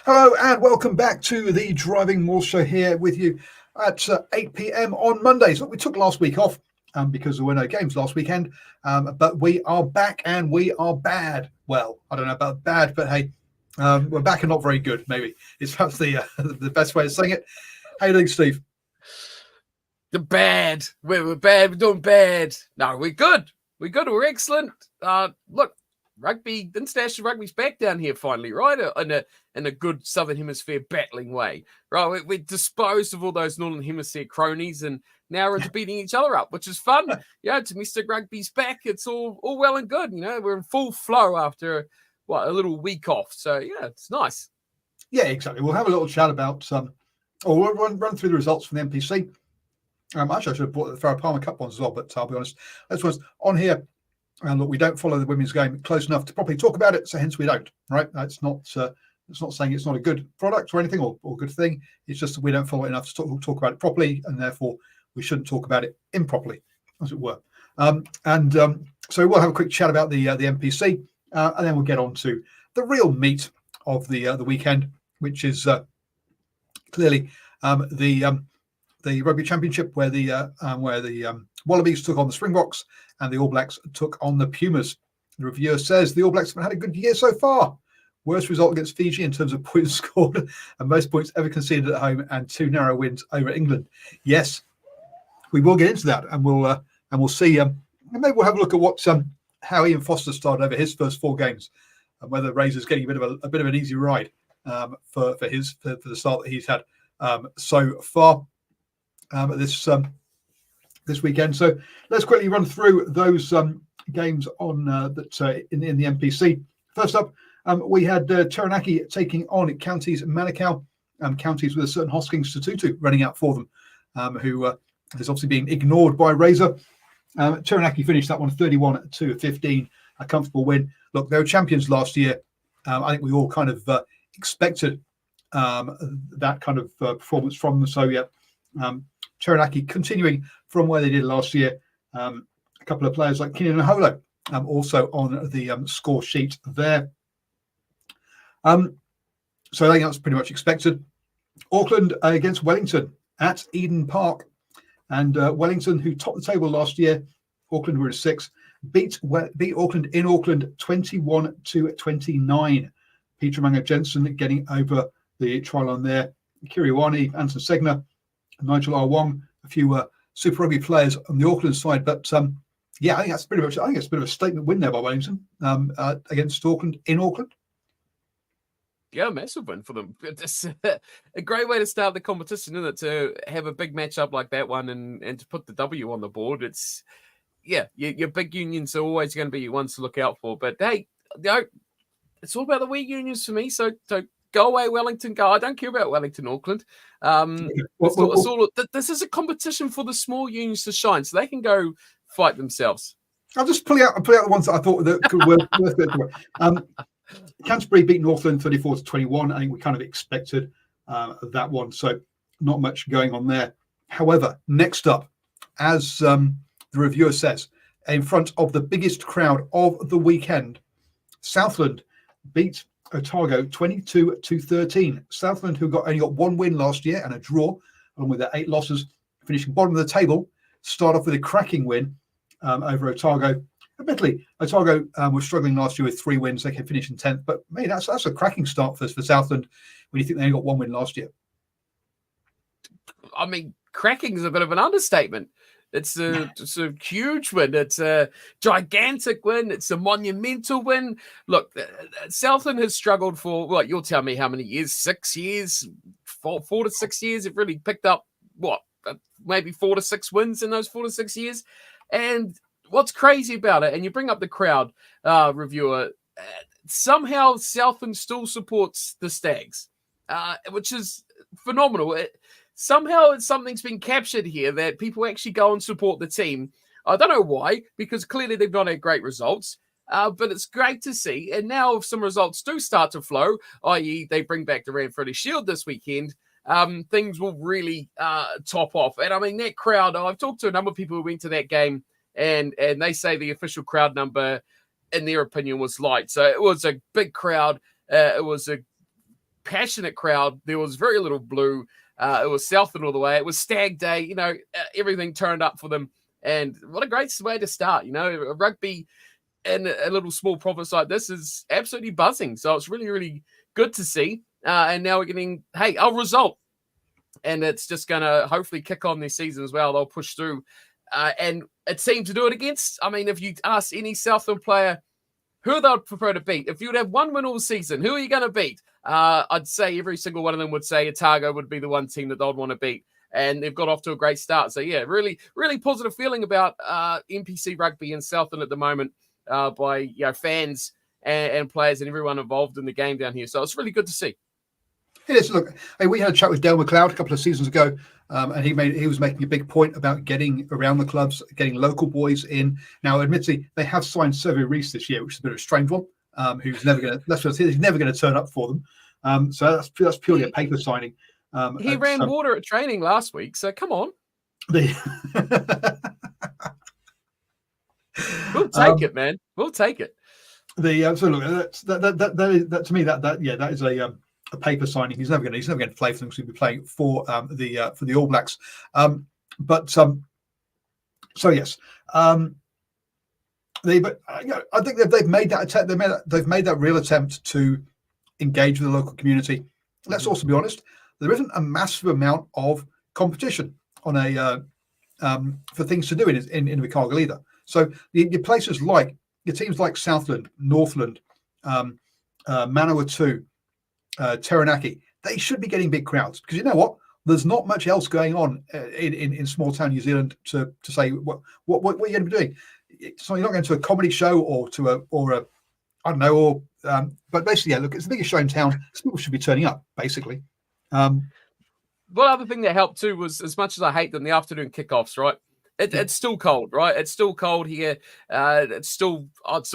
Hello and welcome back to the DrivingMaul show here with you at 8 p.m. on Mondays. Look, we took last week off because there were no games last weekend, but we are back and we are bad. Well, I don't know about bad, but hey, we're back and not very good, maybe. It's perhaps the best way of saying it. How you doing, Steve? The bad. We're bad. We're doing bad. No, we're good. We're good. We're excellent. Look, rugby, international rugby's back down here finally, right? In a good Southern Hemisphere battling way, right? We disposed of all those Northern Hemisphere cronies, and now we're into beating each other up, which is fun. Domestic rugby's back. It's all well and good. We're in full flow after a little week off. So yeah, it's nice. Yeah, exactly. We'll have a little chat about we'll run through the results from the NPC. Actually, I should have brought the Farah Palmer Cup ones as well, but I'll be honest, this was on here. And look, we don't follow the women's game close enough to properly talk about it, so hence we don't. Right? It's not saying it's not a good product or anything or good thing. It's just that we don't follow it enough to talk about it properly, and therefore we shouldn't talk about it improperly, as it were. So we'll have a quick chat about the NPC, and then we'll get on to the real meat of the weekend, which is clearly the Rugby Championship, where the Wallabies took on the Springboks and the All Blacks took on the Pumas. The reviewer says the All Blacks have had a good year so far. Worst result against Fiji in terms of points scored and most points ever conceded at home, and 2 narrow wins over England. Yes, we will get into that, and we'll see. And maybe we'll have a look at what how Ian Foster started over his first 4 games, and whether Razor's getting a bit of an easy ride for the start that he's had so far this weekend. So let's quickly run through those games on that in the NPC. First up, we had Taranaki taking on Counties Manukau. Counties with a certain Hoskins Statutu running out for them, who is obviously being ignored by Razor. Taranaki finished that one 31-15, a comfortable win. Look, they were champions last year. I think we all kind of expected that kind of performance from them. So yeah, Taranaki continuing from where they did last year. A couple of players like Keenan and Holo also on the score sheet there. So I think that's pretty much expected. Auckland against Wellington at Eden Park. And Wellington, who topped the table last year, Auckland were a 6, beat Auckland in Auckland 21-29. Peter Manga Jensen getting over the try line there. Kiriwani, Anton Segner, Nigel R. Wong, a few Super Rugby players on the Auckland side. But yeah, I think it's a bit of a statement win there by Wellington against Auckland in Auckland. Yeah, massive win for them. It's a great way to start the competition, isn't it? To have a big matchup like that one and to put the W on the board. It's your big unions are always going to be ones to look out for. But hey, it's all about the wee unions for me. So go away, Wellington. Go. I don't care about Wellington, Auckland. This is a competition for the small unions to shine, so they can go fight themselves. I'll just pull out the ones that I thought that could work. Canterbury beat Northland 34-21. I think we kind of expected that one, so not much going on there. However, next up, as the reviewer says, in front of the biggest crowd of the weekend, Southland beat Otago 22-13. Southland, who only got 1 win last year and a draw, along with their 8 losses, finishing bottom of the table, start off with a cracking win over Otago. Admittedly, Otago was struggling last year with 3 wins. They can finish in 10th, but man, that's a cracking start for Southland when you think they only got 1 win last year. I mean, cracking is a bit of an understatement. It's a huge win. It's a gigantic win. It's a monumental win. Look, Southland has struggled for, you'll tell me how many years? 6 years? 4 to 6 years? It really picked up, maybe 4 to 6 wins in those 4 to 6 years. And what's crazy about it, and you bring up the crowd, reviewer, somehow Southland still supports the Stags, which is phenomenal. Somehow something's been captured here that people actually go and support the team. I don't know why, because clearly they've not had great results, but it's great to see. And now if some results do start to flow, i.e. they bring back the Ranfurly Shield this weekend, things will really top off. And I mean, that crowd, I've talked to a number of people who went to that game, and they say the official crowd number, in their opinion, was light. So it was a big crowd. It was a passionate crowd. There was very little blue. It was Southland all the way. It was Stag Day. You know, everything turned up for them. And what a great way to start. You know, rugby in a little small province like this is absolutely buzzing. So it's really, really good to see. And now we're getting, hey, our result. And it's just going to hopefully kick on this season as well. They'll push through. And it seemed to do it against. I mean, if you ask any Southland player who they'd prefer to beat, if you'd have one win all season, who are you going to beat? I'd say every single one of them would say Otago would be the one team that they'd want to beat. And they've got off to a great start. So, yeah, really, really positive feeling about NPC rugby in Southland at the moment by fans and players and everyone involved in the game down here. So it's really good to see. It is. Look, hey, we had a chat with Dale McLeod a couple of seasons ago, and he was making a big point about getting around the clubs, getting local boys in. Now, admittedly, they have signed Sergio Reese this year, which is a bit of a strange one. Who's never going to? He's never going to turn up for them. So that's purely a paper signing. He ran water at training last week, so come on. We'll take it, man. We'll take it. So look, that to me that is a paper signing. He's never going to play for them because he'll be playing for the All Blacks. So yes, I think they've made that attempt. They've made that real attempt to engage with the local community. Let's also be honest. There isn't a massive amount of competition on for things to do in Invercargill either. So your places like your teams like Southland, Northland, Manawatu, Taranaki, they should be getting big crowds because you know what? There's not much else going on in small town New Zealand to say what are you going to be doing. So you're not going to a comedy show or I don't know, but basically, yeah, look, it's the biggest show in town. So people should be turning up, basically. One other thing that helped too was, as much as I hate them, the afternoon kickoffs, right? It's still cold, right? It's still cold here. I'd still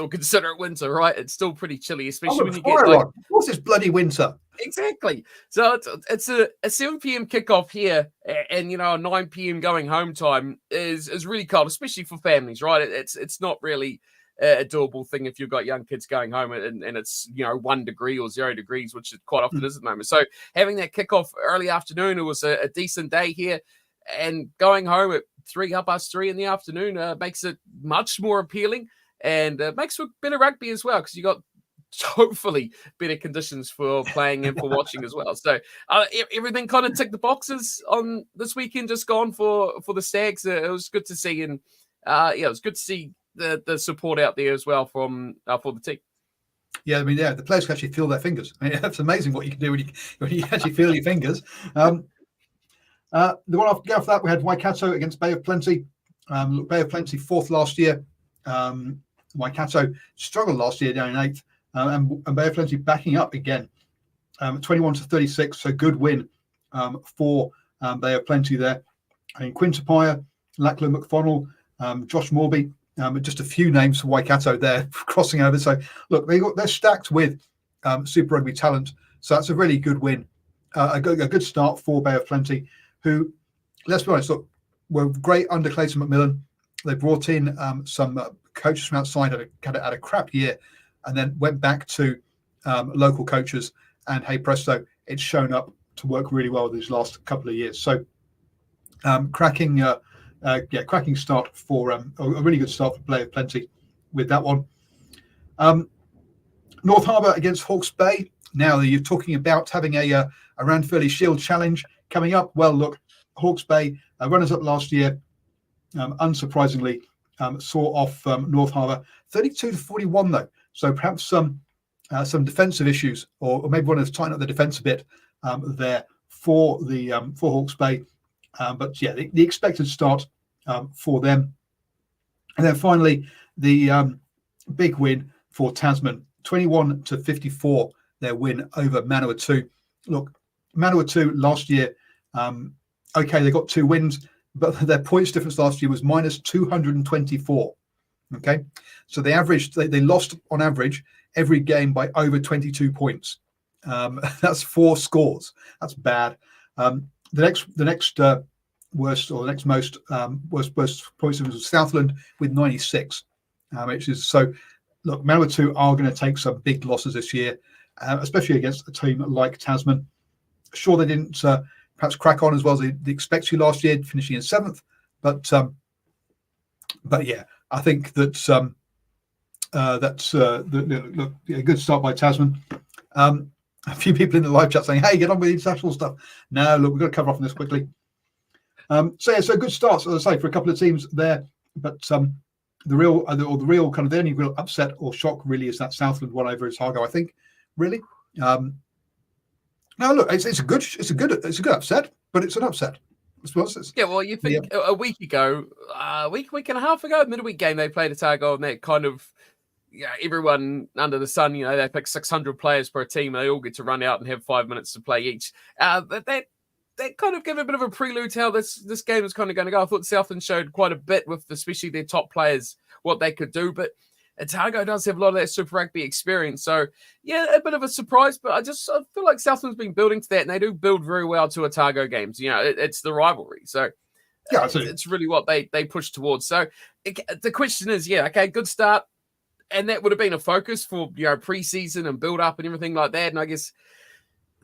consider it winter, right? It's still pretty chilly, especially when you get what's this bloody winter? Exactly. So it's a 7 p.m. kickoff here, and a 9 p.m. going home time is really cold, especially for families, right? It's not really a doable thing if you've got young kids going home and it's 1 degree or 0 degrees, which it quite often is at the moment. So having that kickoff early afternoon, it was a decent day here, and going home at 3:30 in the afternoon makes it much more appealing and makes for better rugby as well because you got hopefully better conditions for playing and for watching as well. So everything kind of ticked the boxes on this weekend just gone for the Stags. It was good to see, and it was good to see the support out there as well from for the team. Yeah, I mean, the players can actually feel their fingers. I mean, that's amazing what you can do when you actually feel your fingers. The one after that, we had Waikato against Bay of Plenty. Bay of Plenty 4th last year. Waikato struggled last year down in 8th, and Bay of Plenty backing up again, 21-36. So good win for Bay of Plenty there. I mean, Quintapaya, Lachlan McFonnell, Josh Morby. Just a few names for Waikato there crossing over. So look, they're stacked with Super Rugby talent. So that's a really good win, a good start for Bay of Plenty, who, let's be honest, look, were great under Clayton McMillan. They brought in some coaches from outside, had a crap year, and then went back to local coaches. And hey presto, it's shown up to work really well these last couple of years. So cracking start for a really good start for Bay of Plenty with that one. North Harbour against Hawke's Bay. Now you're talking about having a Ranfurly Shield challenge coming up. Well, look, Hawke's Bay, runners up last year, unsurprisingly, saw off North Harbour 32-41 though. So perhaps some defensive issues, or maybe wanted to tighten up the defence a bit there for Hawke's Bay. But yeah, the expected start for them. And then finally, the big win for Tasman, 21-54, their win over Manawatu. Look, Manawatu last year, they got 2 wins, but their points difference last year was minus 224. Okay, so they lost on average every game by over 22 points. That's 4 scores. That's bad. The next worst, or the next most worst points difference was Southland with 96, which is so. Look, Manawatu are going to take some big losses this year, especially against a team like Tasman. Sure, they didn't perhaps crack on as well as they expect to last year, finishing in 7th. But yeah, I think that's a good start by Tasman. A few people in the live chat saying, "Hey, get on with the international stuff." No, look, we've got to cover off on this quickly. So good starts, as I say, for a couple of teams there. But the real kind of the only real upset or shock really is that Southland one over Otago. I think really. No, look, it's a good upset, but it's an upset. Yeah, well, you think a week ago, week and a half ago, midweek game, they played Otago, and that kind of, everyone under the sun, they pick 600 players per team. They all get to run out and have 5 minutes to play each. That kind of gave a bit of a prelude to how this game is kind of going to go. I thought Southland showed quite a bit with especially their top players, what they could do, but Otago does have a lot of that Super Rugby experience. So, yeah, a bit of a surprise, but I feel like Southland's been building to that, and they do build very well to Otago games. It's the rivalry. So, yeah, it's really what they push towards. So, the question is, good start. And that would have been a focus for, pre-season and build-up and everything like that. And I guess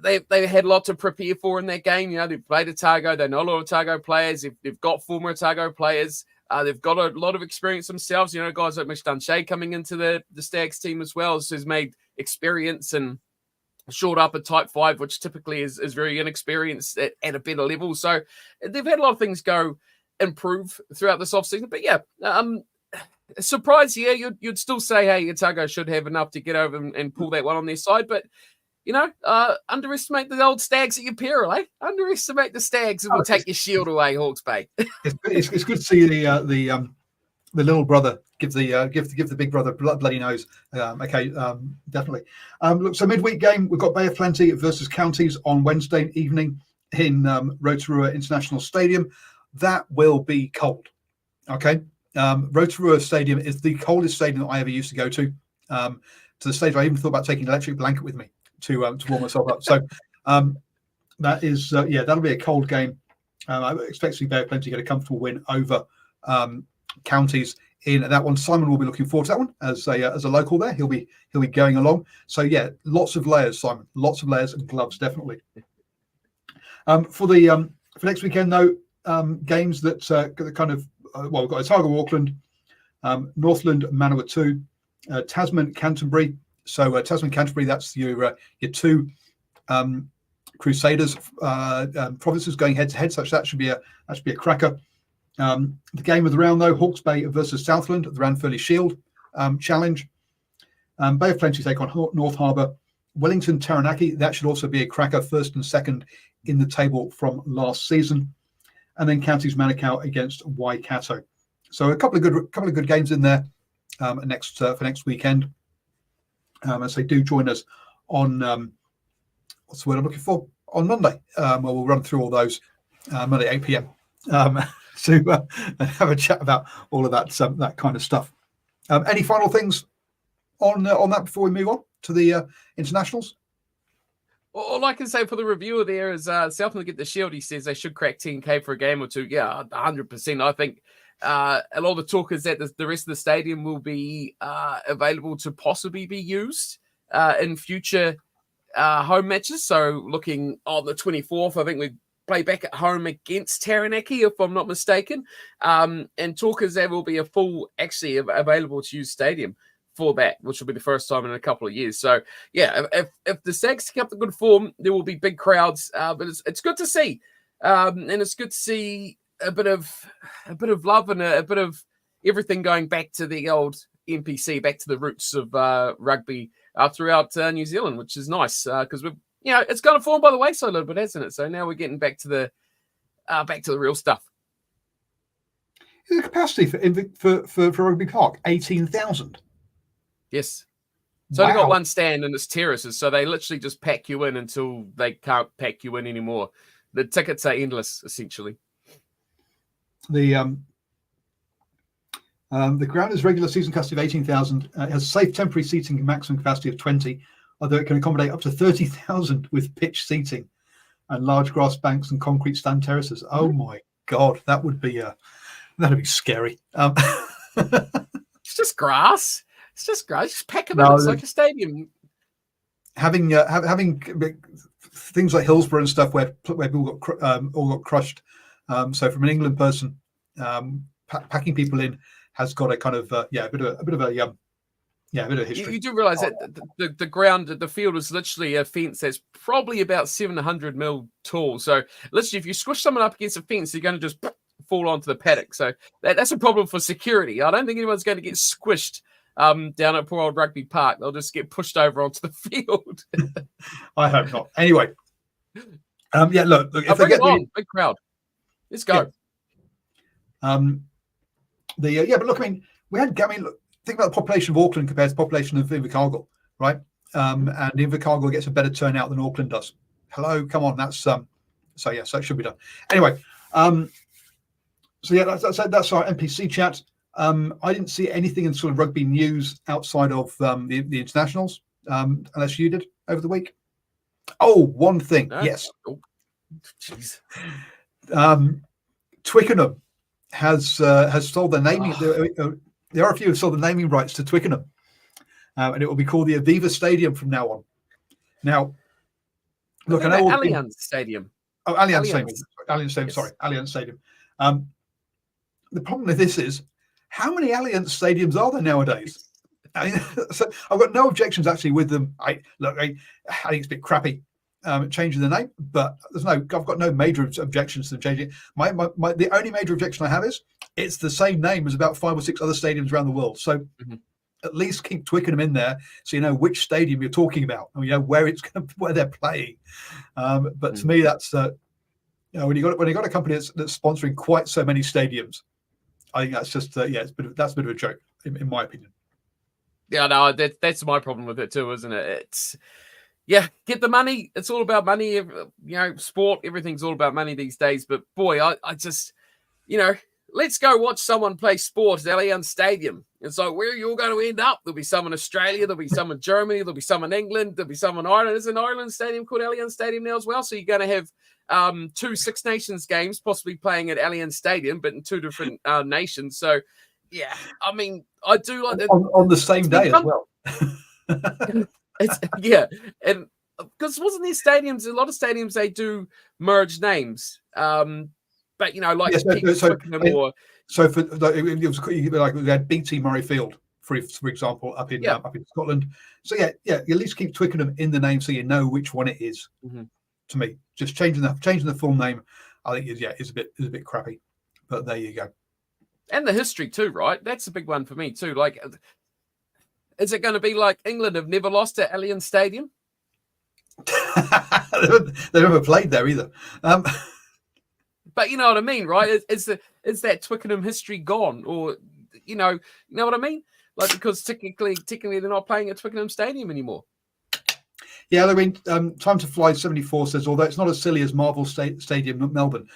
they had a lot to prepare for in that game. They've played Otago. They know a lot of Otago players. They've got former Otago players. They've got a lot of experience themselves. Guys like Mitch Dunshea coming into the Stags team as well, has made experience and short up at Type 5, which typically is very inexperienced at a better level. So they've had a lot of things improve throughout this offseason. But yeah, surprise, you'd still say, hey, Otago should have enough to get over and pull that one on their side. But underestimate the old Stags at your peril, eh? Underestimate the Stags and we'll take your shield away, Hawke's Bay. It's good to see the little brother give the big brother bloody nose. Definitely. Look, so midweek game, we've got Bay of Plenty versus Counties on Wednesday evening in Rotorua International Stadium. That will be cold. Okay. Rotorua Stadium is the coldest stadium that I ever used to go to the stage where I even thought about taking an electric blanket with me to warm myself up. So that is, that'll be a cold game. I expect to see Bay of Plenty get a comfortable win over Counties in that one. Simon will be looking forward to that one as a local there. He'll be going along. So yeah, lots of layers, Simon. Lots of layers and gloves, definitely. For next weekend though, games that kind of we've got Otago Auckland, Northland Manawatu, Tasman Canterbury. So Tasman Canterbury, that's your two Crusaders provinces going head to head. So that should be a cracker. The game of the round though, Hawke's Bay versus Southland, the Ranfurly Shield challenge. Bay of Plenty take on North Harbour. Wellington Taranaki, that should also be a cracker, first and second in the table from last season. And then Counties Manukau against Waikato. So a couple of good games in there for next weekend. As they do join us on what's the word I'm looking for? On Monday. Where we'll run through all those Monday 8 p.m. To have a chat about all of that kind of stuff. Any final things on that before we move on to the internationals? All I can say for the reviewer there is Southland get the shield. He says they should crack 10K for a game or two. Yeah, 100%. I think a lot of the talk is that the rest of the stadium will be available to possibly be used in future home matches. So looking on the 24th, I think we play back at home against Taranaki, if I'm not mistaken. And talk is there will be a full, actually available to use stadium for that, which will be the first time in a couple of years. So yeah, if the Stags keep up the good form, there will be big crowds. But it's good to see, and it's good to see a bit of love and a bit of everything going back to the old NPC, back to the roots of rugby throughout New Zealand, which is nice because we've it's kind of fallen by the wayside a little bit, hasn't it? So now we're getting back to the real stuff. The capacity for Rugby Park 18,000. Yes. It's only got one stand and it's terraces, so they literally just pack you in until they can't pack you in anymore. The tickets are endless, essentially. The ground is regular season capacity of 18,000. It has safe temporary seating maximum capacity of 20, although it can accommodate up to 30,000 with pitch seating and large grass banks and concrete stand terraces. Oh my God, that'd be scary. It's just grass. It's just grass. Just pack them in. It's like a stadium. having things like Hillsborough and stuff where people all got crushed. So from an England person, packing people in has got a kind of a bit of a history. You do realize that the ground, the field is literally a fence that's probably about 700 mil tall. So literally, if you squish someone up against a fence, you're going to just fall onto the paddock. So that's a problem for security. I don't think anyone's going to get squished down at poor old Rugby Park. They'll just get pushed over onto the field. I hope not. Anyway, look if they get big crowd, let's go. But look, I mean, look, think about the population of Auckland compared to the population of Invercargill, right? And Invercargill gets a better turnout than Auckland does. Hello, come on, that's so it should be done. Anyway, that's our NPC chat. I didn't see anything in sort of rugby news outside of the internationals, unless you did over the week. Oh, one thing, yes. Oh, jeez. Twickenham has sold their naming. The RFU have sold the naming rights to Twickenham, and it will be called the Aviva Stadium from now on. Now, look, I know Allianz Stadium. Oh, Allianz Stadium. Allianz Stadium. Yes. Sorry, Allianz Stadium. The problem with this is, how many Allianz Stadiums are there nowadays? I mean, so I've got no objections actually with them. I think it's a bit crappy changing the name, but I've got no major objections to them changing it. The only major objection I have is it's the same name as about 5 or 6 other stadiums around the world. So at least keep Twickenham in there, so you know which stadium you're talking about, and you know where they're playing. But to me, that's when you got a company that's sponsoring quite so many stadiums, I think that's just that's a bit of a joke in my opinion. Yeah, no, that's my problem with it too, isn't it? It's get the money. It's all about money. You know, sport, everything's all about money these days. But boy, I just, let's go watch someone play sport at Allianz Stadium. It's like, where are you all going to end up? There'll be some in Australia, there'll be some in Germany, there'll be some in England, there'll be some in Ireland. There's an Ireland stadium called Allianz Stadium now as well. So you're going to have 2 Six Nations games possibly playing at Allianz Stadium, but in 2 different nations. So, yeah, I mean, I do like that. On the same day as well. And because wasn't there stadiums? A lot of stadiums they do merge names, but so for it was like we had BT Murrayfield for example up in Scotland. So at least keep Twickenham in the name so you know which one it is. To me, just changing the full name, I think is a bit crappy, but there you go. And the history too, right? That's a big one for me too. Like, is it going to be like England have never lost at Allianz Stadium? They never played there either. But you know what I mean, right? Is that Twickenham history gone, or you know what I mean? Like, because technically they're not playing at Twickenham Stadium anymore. Yeah, I mean, Time to Fly 74 says, although it's not as silly as Marvel Stadium, Melbourne.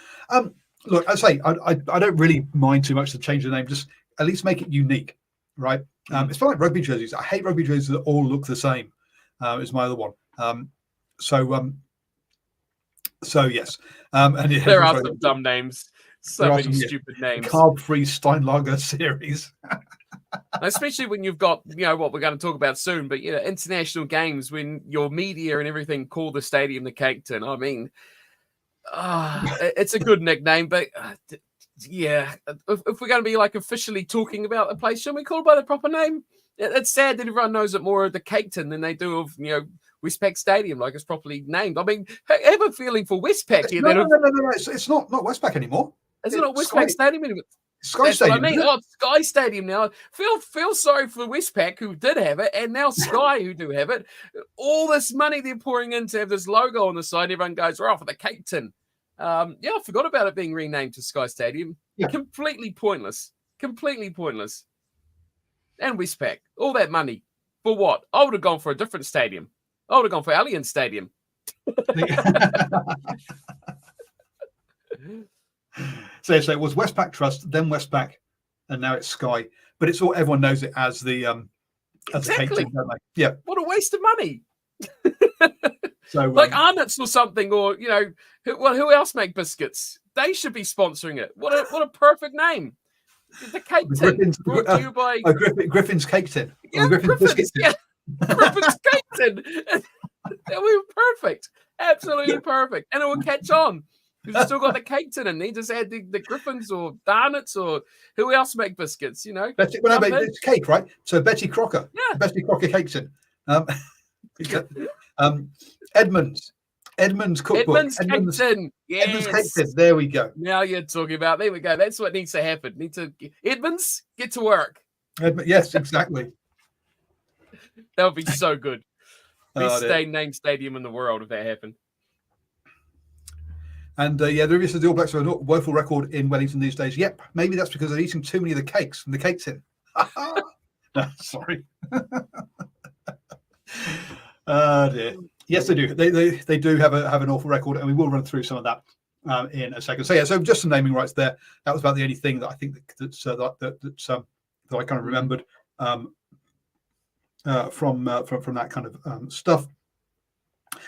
Look, I say I don't really mind too much to change the name. Just at least make it unique, right? It's like rugby jerseys. I hate rugby jerseys that all look the same. Is my other one. So yes, and there are some dumb names. So many stupid names. Carb-free Steinlager series. Especially when you've got, what we're going to talk about soon, but international games when your media and everything call the stadium the Cake Tin. I mean, it's a good nickname, but if we're going to be like officially talking about the place, shouldn't we call it by the proper name? It's sad that everyone knows it more of the Cake Tin than they do of Westpac Stadium, like it's properly named. I mean, I have a feeling for Westpac here. No. It's not Westpac anymore. Is it not Westpac Stadium anymore? Sky Stadium. I mean, it's Sky Stadium now. Feel sorry for Westpac who did have it, and now Sky who do have it. All this money they're pouring in to have this logo on the side, everyone goes, we're off for the Cake Tin. I forgot about it being renamed to Sky Stadium. Yeah. Completely pointless. And Westpac, all that money for what? I would have gone for a different stadium. I would have gone for Allianz Stadium. So it was Westpac Trust, then Westpac, and now it's Sky. But it's all everyone knows it as the exactly. The Cake Tin, don't they? Yeah. What a waste of money. So like Arnott's or something, or who else make biscuits? They should be sponsoring it. What a perfect name. The Cake Tin. Brought to you by Griffin's Cake Tin. Yeah, Griffin's Biscuit Tin. Yeah. Griffin's Cake Tin. That was perfect. Absolutely perfect. And it will catch on. Because you still got the cake tin, and he just had the Griffins or Darnets or who else make biscuits, you know? Betty, well, no, but it's cake, right? So Betty Crocker. Yeah. Betty Crocker cake tin. Edmunds. Edmunds cookbook. Edmunds cake tin. Yes. Edmunds cake tin. There we go. Now you're talking about. There we go. That's what needs to happen. Edmunds, get to work. Yes, exactly. That would be so good. Best dear. named stadium in the world if that happened. And yeah, there is the All Blacks have a woeful record in Wellington these days. Yep, maybe that's because they're eating too many of the cakes from the cake tin. No, sorry. Dear. Yes, they do. They do have an awful record, and we will run through some of that in a second. So yeah, so just some naming rights there. That was about the only thing that I think that I kind of remembered from that kind of stuff.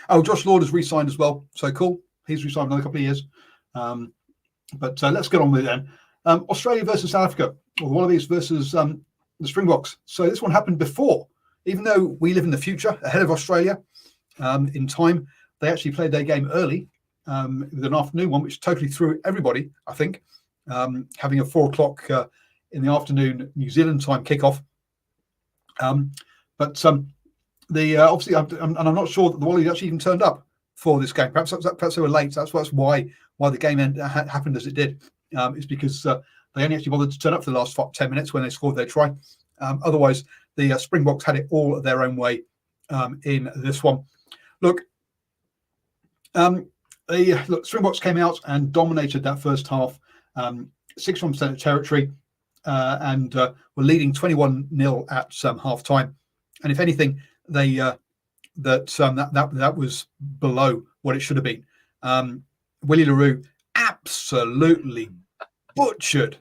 Oh, Josh Lord has re-signed as well. So cool. He's re-signed another couple of years. But let's get on with it then. Australia versus South Africa, or the Wallabies versus the Springboks. So this one happened before. Even though we live in the future, ahead of Australia in time, they actually played their game early with an afternoon one, which totally threw everybody, I think, having a 4 o'clock in the afternoon New Zealand time kickoff. But obviously, and I'm not sure that the Wallabies actually even turned up for this game. Perhaps they were late. That's why the game happened as it did. It's because they only actually bothered to turn up for the last 10 minutes when they scored their try. Otherwise, the Springboks had it all their own way in this one. Look, Springboks came out and dominated that first half, 61% of territory, and were leading 21-0 at half time. And if anything, that was below what it should have been. Willie LaRue absolutely butchered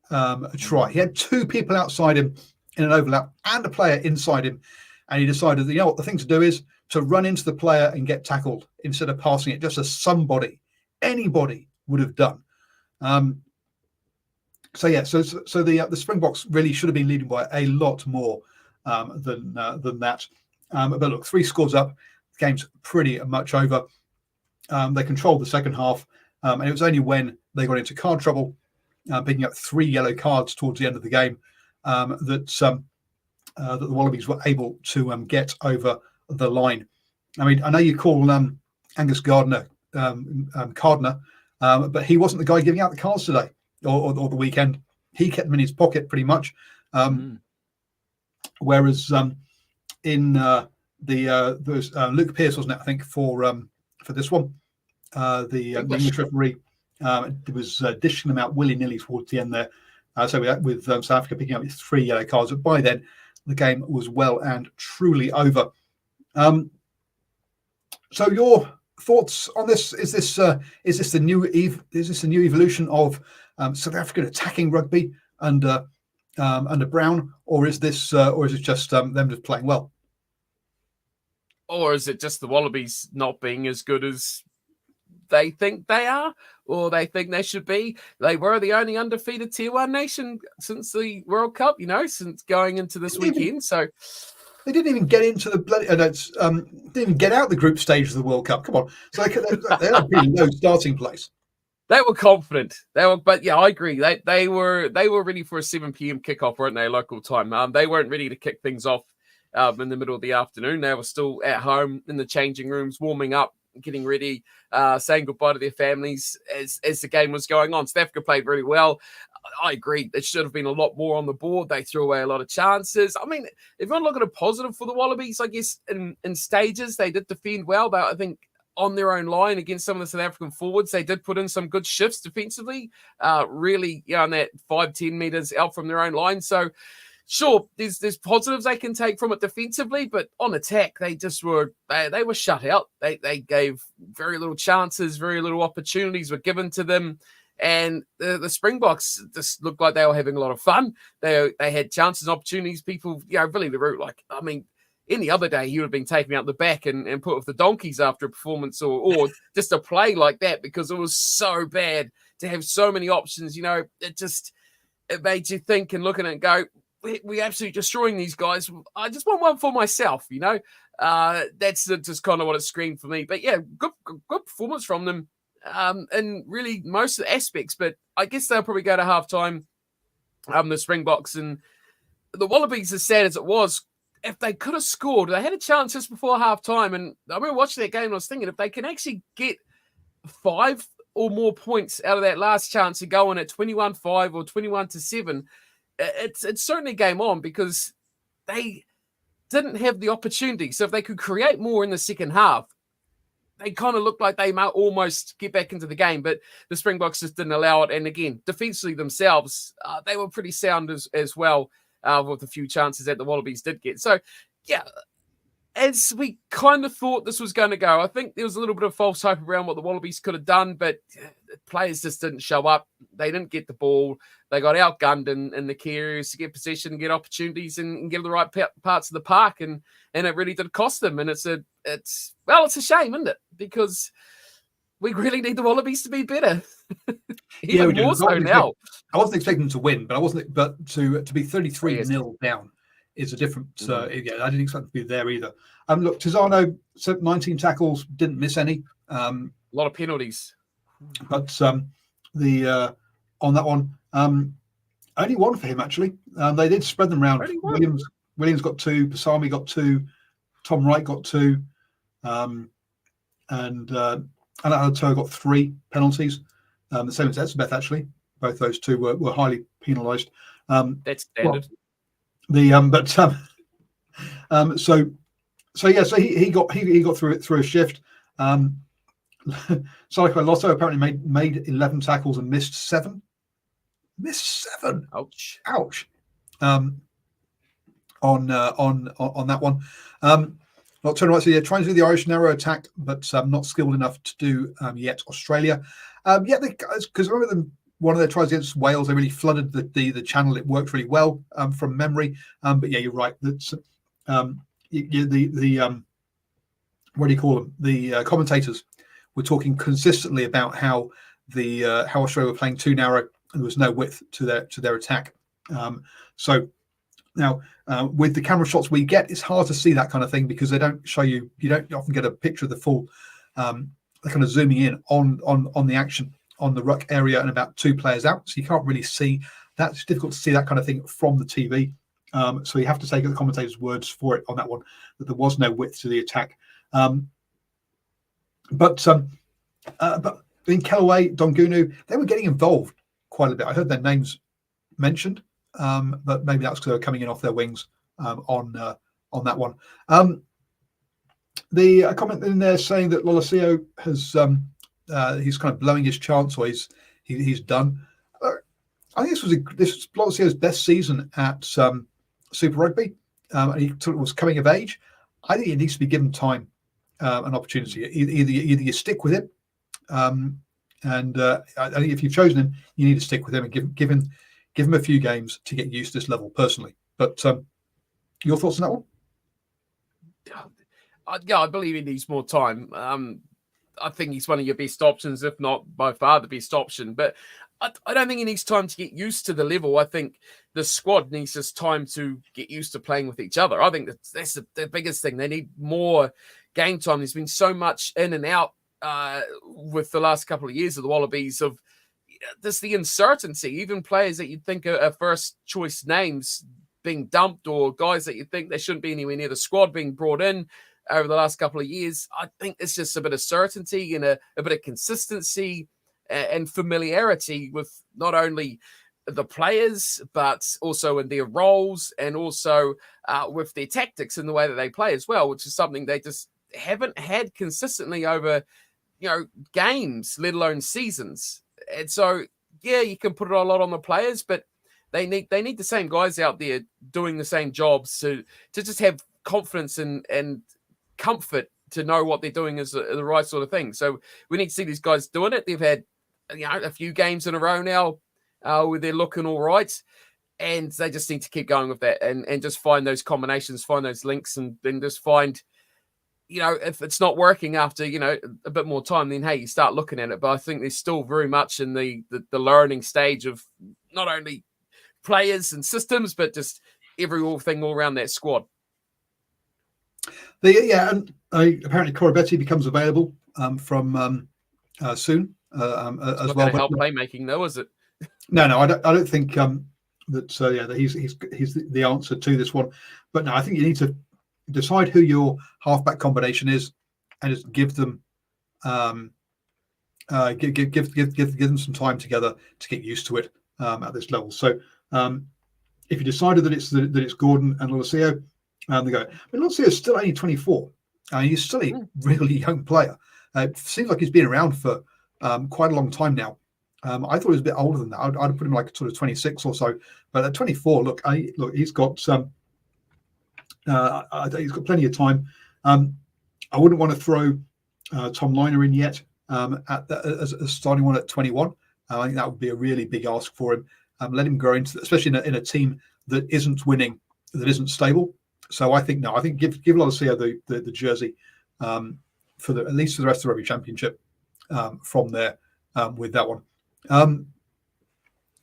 a try. He had 2 people outside him in an overlap and a player inside him, and he decided that, you know what, the thing to do is to run into the player and get tackled instead of passing it, just as anybody would have done. So the Springboks really should have been leading by a lot more than that. But look, 3 scores up, the game's pretty much over. They controlled the second half, and it was only when they got into card trouble, picking up 3 yellow cards towards the end of the game, that the Wallabies were able to get over the line. I mean, I know you call Angus Gardner Cardner, but he wasn't the guy giving out the cards today or the weekend. He kept them in his pocket pretty much. Whereas in there was Luke Pearce, wasn't it? I think for this one, the English referee was dishing them out willy-nilly towards the end there. So with South Africa picking up 3 yellow cards, but by then the game was well and truly over. So your thoughts on this? Is this the new evolution of South African attacking rugby under Brown, or is it just them just playing well? Or is it just the Wallabies not being as good as they think they are, or they think they should be? They were the only undefeated Tier 1 nation since the World Cup, since going into this weekend. So they didn't even get into the bloody. Didn't even get out the group stage of the World Cup. Come on, so they had a pretty low starting place. They were confident. But yeah, I agree. They were ready for a 7 p.m. kickoff, weren't they? Local time. They weren't ready to kick things off in the middle of the afternoon. They were still at home in the changing rooms, warming up, getting ready, saying goodbye to their families as the game was going on. South Africa played really well. I agree. There should have been a lot more on the board. They threw away a lot of chances. I mean, if you want to look at a positive for the Wallabies, I guess in stages, they did defend well. I think on their own line against some of the South African forwards, they did put in some good shifts defensively, really, on that 5-10 meters out from their own line. So sure, there's positives they can take from it defensively, but on attack, they just were they were shut out. They gave very little chances, very little opportunities were given to them, and the Springboks just looked like they were having a lot of fun. They had chances and opportunities. People, Billy LaRue, any other day he would have been taken out the back and put with the donkeys after a performance or just a play like that, because it was so bad to have so many options. It made you think and look at it and go, we're absolutely destroying these guys. I just want one for myself, That's just kind of what it screamed for me. But yeah, good performance from them in really most of the aspects. But I guess they'll probably go to halftime, the Springboks, and the Wallabies, as sad as it was, if they could have scored, they had a chance just before halftime. And I remember watching that game and I was thinking, if they can actually get 5 or more points out of that last chance to go in at 21-5 or 21-7, it's certainly game on, because they didn't have the opportunity. So if they could create more in the second half, they kind of looked like they might almost get back into the game, but the Springboks just didn't allow it. And again, defensively themselves, they were pretty sound as well, with a few chances that the Wallabies did get. So, yeah, as we kind of thought this was going to go, I think there was a little bit of false hope around what the Wallabies could have done, but players just didn't show up. They didn't get the ball. They got outgunned in the key areas to get possession, get opportunities, and get the right parts of the park, and it really did cost them. And it's a shame, isn't it? Because we really need the Wallabies to be better. Even more so now. I wasn't expecting them to win, but to be 33-0 down is a different. I didn't expect them to be there either. Look, Tizzano, 19 tackles, didn't miss any. A lot of penalties, but on that one, only one for him actually. They did spread them around. Williams got 2, Pasami got 2, Tom Wright got 2, and Alatoa got 3 penalties. The same as Etzebeth actually. Both those two were highly penalised. That's standard. So he got through a shift. Salako Lotto apparently made 11 tackles and missed 7. Ouch. On that one. Not turning right, so trying to do the Irish narrow attack, but not skilled enough to do yet. Australia, because remember them. One of their tries against Wales, they really flooded the channel. It worked really well from memory. But yeah, you're right. That's what do you call them? The commentators were talking consistently about how Australia were playing too narrow and there was no width to their attack. So now with the camera shots we get, it's hard to see that kind of thing because they don't show you. You don't often get a picture of the full, kind of zooming in on the action on the ruck area and about 2 players out, so you can't really see that. It's difficult to see that kind of thing from the TV. So you have to take the commentators' words for it on that one, that there was no width to the attack. But in Kellaway, Dongunu, they were getting involved quite a bit. I heard their names mentioned, but maybe that's because they were coming in off their wings on that one. The comment in there saying that Lolosio has he's kind of blowing his chance, or he's done. I think this was Losio's best season at Super Rugby, and he was coming of age. I think he needs to be given time, an opportunity. Either you stick with him, and I think if you've chosen him, you need to stick with him and give him a few games to get used to this level. Personally, but your thoughts on that one? I believe he needs more time. I think he's one of your best options, if not by far the best option. But I don't think he needs time to get used to the level. I think the squad needs just time to get used to playing with each other. I think that's the biggest thing. They need more game time. There's been so much in and out with the last couple of years of the Wallabies of just the uncertainty. Even players that you'd think are first choice names being dumped, or guys that you think they shouldn't be anywhere near the squad being brought in over the last couple of years. I think it's just a bit of certainty and a bit of consistency and familiarity with not only the players, but also in their roles and also with their tactics and the way that they play as well, which is something they just haven't had consistently over, games, let alone seasons. And so, yeah, you can put it a lot on the players, but they need the same guys out there doing the same jobs to just have confidence and comfort to know what they're doing is the right sort of thing. So we need to see these guys doing it. They've had a few games in a row now where they're looking all right, and they just need to keep going with that and just find those combinations, find those links, and then just find, if it's not working after a bit more time, then hey, you start looking at it. But I think they're still very much in the learning stage of not only players and systems, but just everything all around that squad. And apparently Corabetti becomes available from soon It's as not well. going to help playmaking, though, is it? No, I don't think that he's the answer to this one. But no, I think you need to decide who your halfback combination is, and just give them give them some time together to get used to it at this level. So if you decided that it's Gordon and Lolosio, they go. I mean, Lolosio is still only 24. He's still a really young player. It seems like he's been around for quite a long time now. I thought he was a bit older than that. I'd put him like sort of 26 or so. But at 24, look, he's got he's got plenty of time. I wouldn't want to throw Tom Liner in yet as starting one at 21. I think that would be a really big ask for him. Let him grow into, especially in a team that isn't winning, that isn't stable. So I think give Lolosio the jersey for at least for the rest of the rugby championship from there with that one.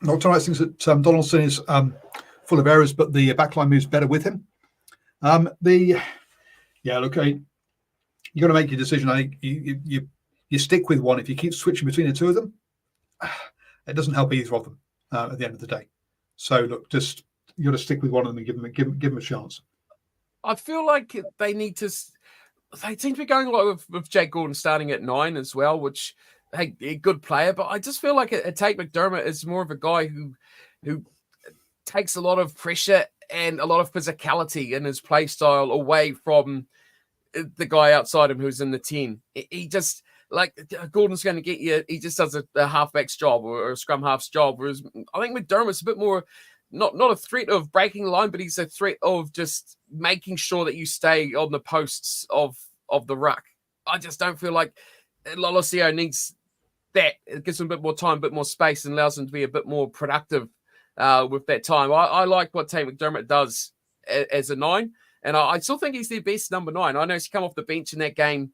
Not trying to think that Donaldson is full of errors, but the backline moves better with him. You got to make your decision. I think you stick with one. If you keep switching between the two of them, it doesn't help either of them at the end of the day. So look, just you got to stick with one of them and give them a chance. I feel like they need to. They seem to be going a lot with Jake Gordon starting at 9 as well, which hey, a good player. But I just feel like Tate McDermott is more of a guy who takes a lot of pressure and a lot of physicality in his play style away from the guy outside him who's in the 10. He just, like, Gordon's going to get you, he just does a halfback's job or a scrum half's job. Whereas I think McDermott's a bit more, not a threat of breaking the line, but he's a threat of just making sure that you stay on the posts of the ruck. I just don't feel like Lolosio needs that. It gives him a bit more time, a bit more space, and allows him to be a bit more productive with that time. I like what Tate McDermott does as a 9, and I still think he's their best number 9. I know he's come off the bench in that game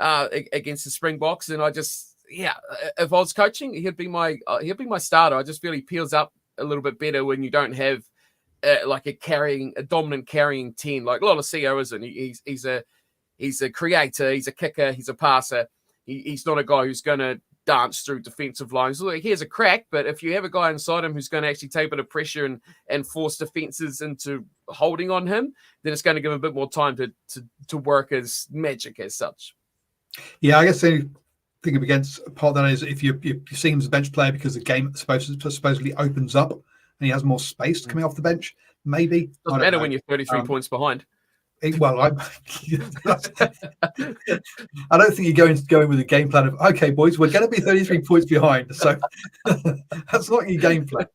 against the Springboks, and if I was coaching, he'd be my starter. I just feel he peels up a little bit better when you don't have like a dominant carrying 10 like Lolosio isn't. He's a creator, he's a kicker, he's a passer. He's not a guy who's going to dance through defensive lines. Look, he has a crack, but if you have a guy inside him who's going to actually take a bit of pressure and force defenses into holding on him, then it's going to give him a bit more time to work as magic as such. Yeah, I guess the only thing against part of that is if you see him as a bench player because the game supposedly opens up and he has more space coming off the bench, maybe. Doesn't matter when you're 33 points behind. Well, I don't think you're going with a game plan of, okay, boys, we're going to be 33 points behind. So that's not your game plan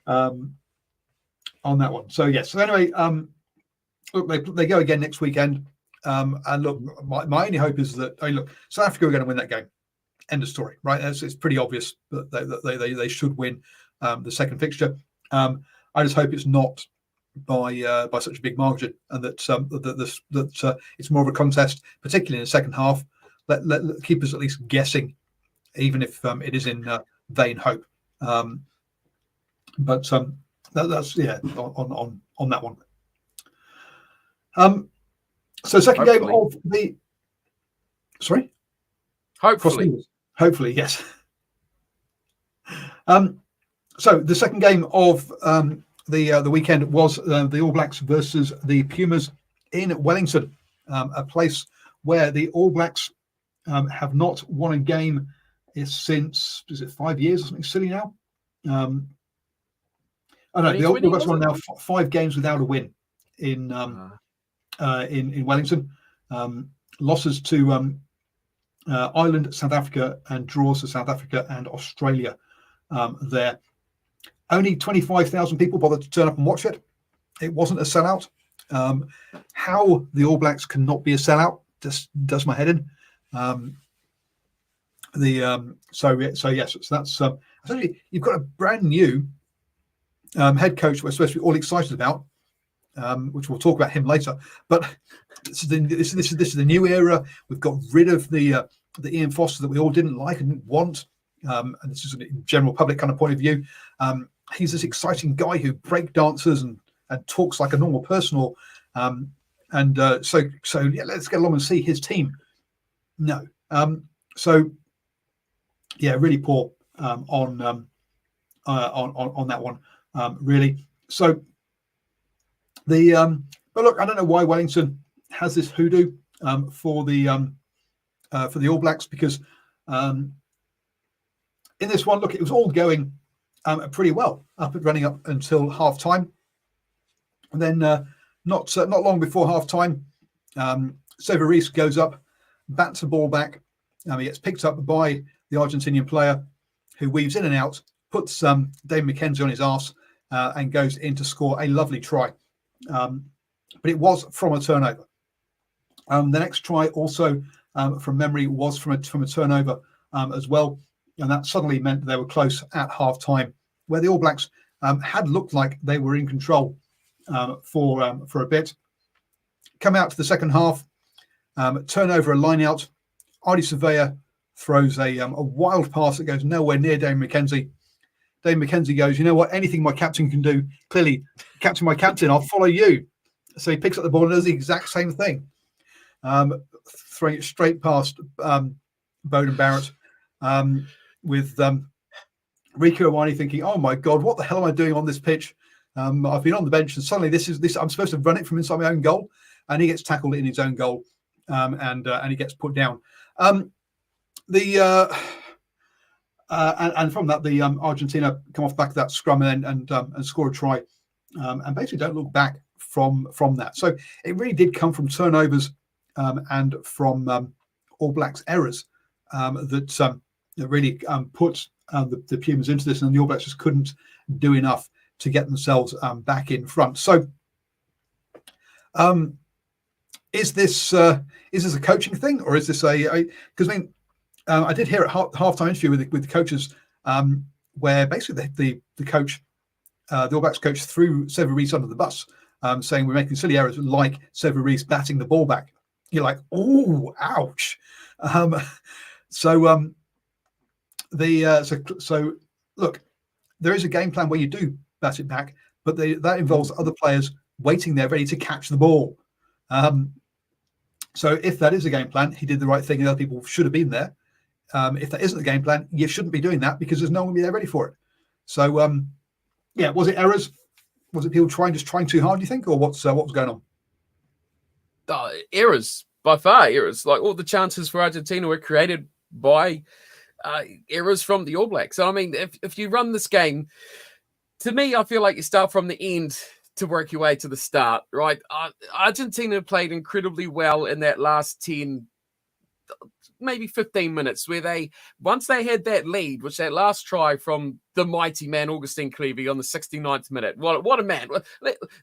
on that one. So, yes. So anyway, look, they go again next weekend. And look, my only hope is that, South Africa are going to win that game. End of story, right? It's pretty obvious that they should win the second fixture. I just hope it's not by such a big margin, and that it's more of a contest, particularly in the second half. Let keep us at least guessing, even if it is in vain hope. But that's on that one. So second game of the hopefully yes. So the second game of the weekend was the All Blacks versus the Pumas in Wellington, a place where the All Blacks have not won a game since 5 years or something silly now. The All Blacks won now 5 games without a win in Wellington. Losses to Ireland, South Africa, and draws to South Africa and Australia there. Only 25,000 people bothered to turn up and watch it. It wasn't a sellout. How the All Blacks cannot be a sellout just does my head in. So that's essentially you've got a brand new head coach we're supposed to be all excited about, which we'll talk about him later. But this is the new era. We've got rid of the Ian Foster that we all didn't like and didn't want. And this is a general public kind of point of view. He's this exciting guy who break dances and talks like a normal person, or So yeah, let's get along and see his team. No. So yeah, really poor on that one, really. So but look, I don't know why Wellington has this hoodoo for the All Blacks, because in this one, look, it was all going pretty well up and running up until half time, and then not long before half time, Severis goes up, bats the ball back. He gets picked up by the Argentinian player, who weaves in and out, puts Dave McKenzie on his arse, and goes in to score a lovely try. But it was from a turnover. The next try, also from memory, was from a turnover as well, and that suddenly meant that they were close at half time, where the All Blacks had looked like they were in control for a bit. Come out to the second half, turnover, a line out. Artie Surveyor throws a wild pass that goes nowhere near Dave McKenzie. Dave McKenzie goes, you know what, anything my captain can do, clearly, captain, my captain, I'll follow you. So he picks up the ball and does the exact same thing, throwing it straight past Bowden Barrett, with Rico Iwani thinking, oh my God, what the hell am I doing on this pitch? I've been on the bench and suddenly this I'm supposed to run it from inside my own goal, and he gets tackled in his own goal, and he gets put down. And from that, the Argentina come off back of that scrum and score a try, and basically don't look back from that. So it really did come from turnovers and from All Blacks errors that really put the Pumas into this, and the All Blacks just couldn't do enough to get themselves back in front. So is this a coaching thing, or is this because I mean, I did hear at halftime interview with the coaches, where basically the coach, the All Blacks coach, threw Severis under the bus, saying we're making silly errors like Severis batting the ball back. You're like, oh, ouch. So look, there is a game plan where you do bat it back, but that involves other players waiting there ready to catch the ball. So if that is a game plan, he did the right thing, and other people should have been there. If that isn't the game plan, you shouldn't be doing that, because there's no one going to be there ready for it. So yeah, was it errors? Was it people trying too hard, do you think, or what was going on? Errors, by far errors. Like, all the chances for Argentina were created by errors from the All Blacks. So, I mean, if you run this game, to me, I feel like you start from the end to work your way to the start, right? Argentina played incredibly well in that last 10, maybe 15 minutes, where once they had that lead, which that last try from the mighty man Augustine Creevy on the 69th minute. What a man.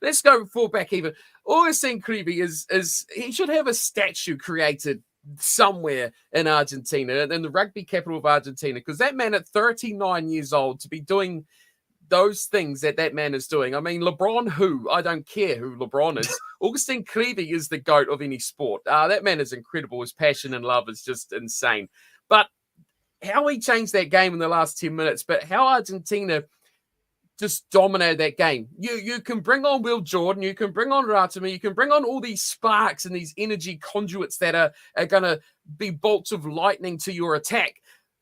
Let's go full back even. Augustine Creevy is he should have a statue created somewhere in Argentina, in the rugby capital of Argentina, because that man at 39 years old, to be doing those things that man is doing. I mean, LeBron, I don't care who LeBron is. Augustine Creevy is the GOAT of any sport. That man is incredible. His passion and love is just insane. But how he changed that game in the last 10 minutes, but how Argentina just dominated that game. You can bring on Will Jordan, you can bring on Ratama, you can bring on all these sparks and these energy conduits that are going to be bolts of lightning to your attack.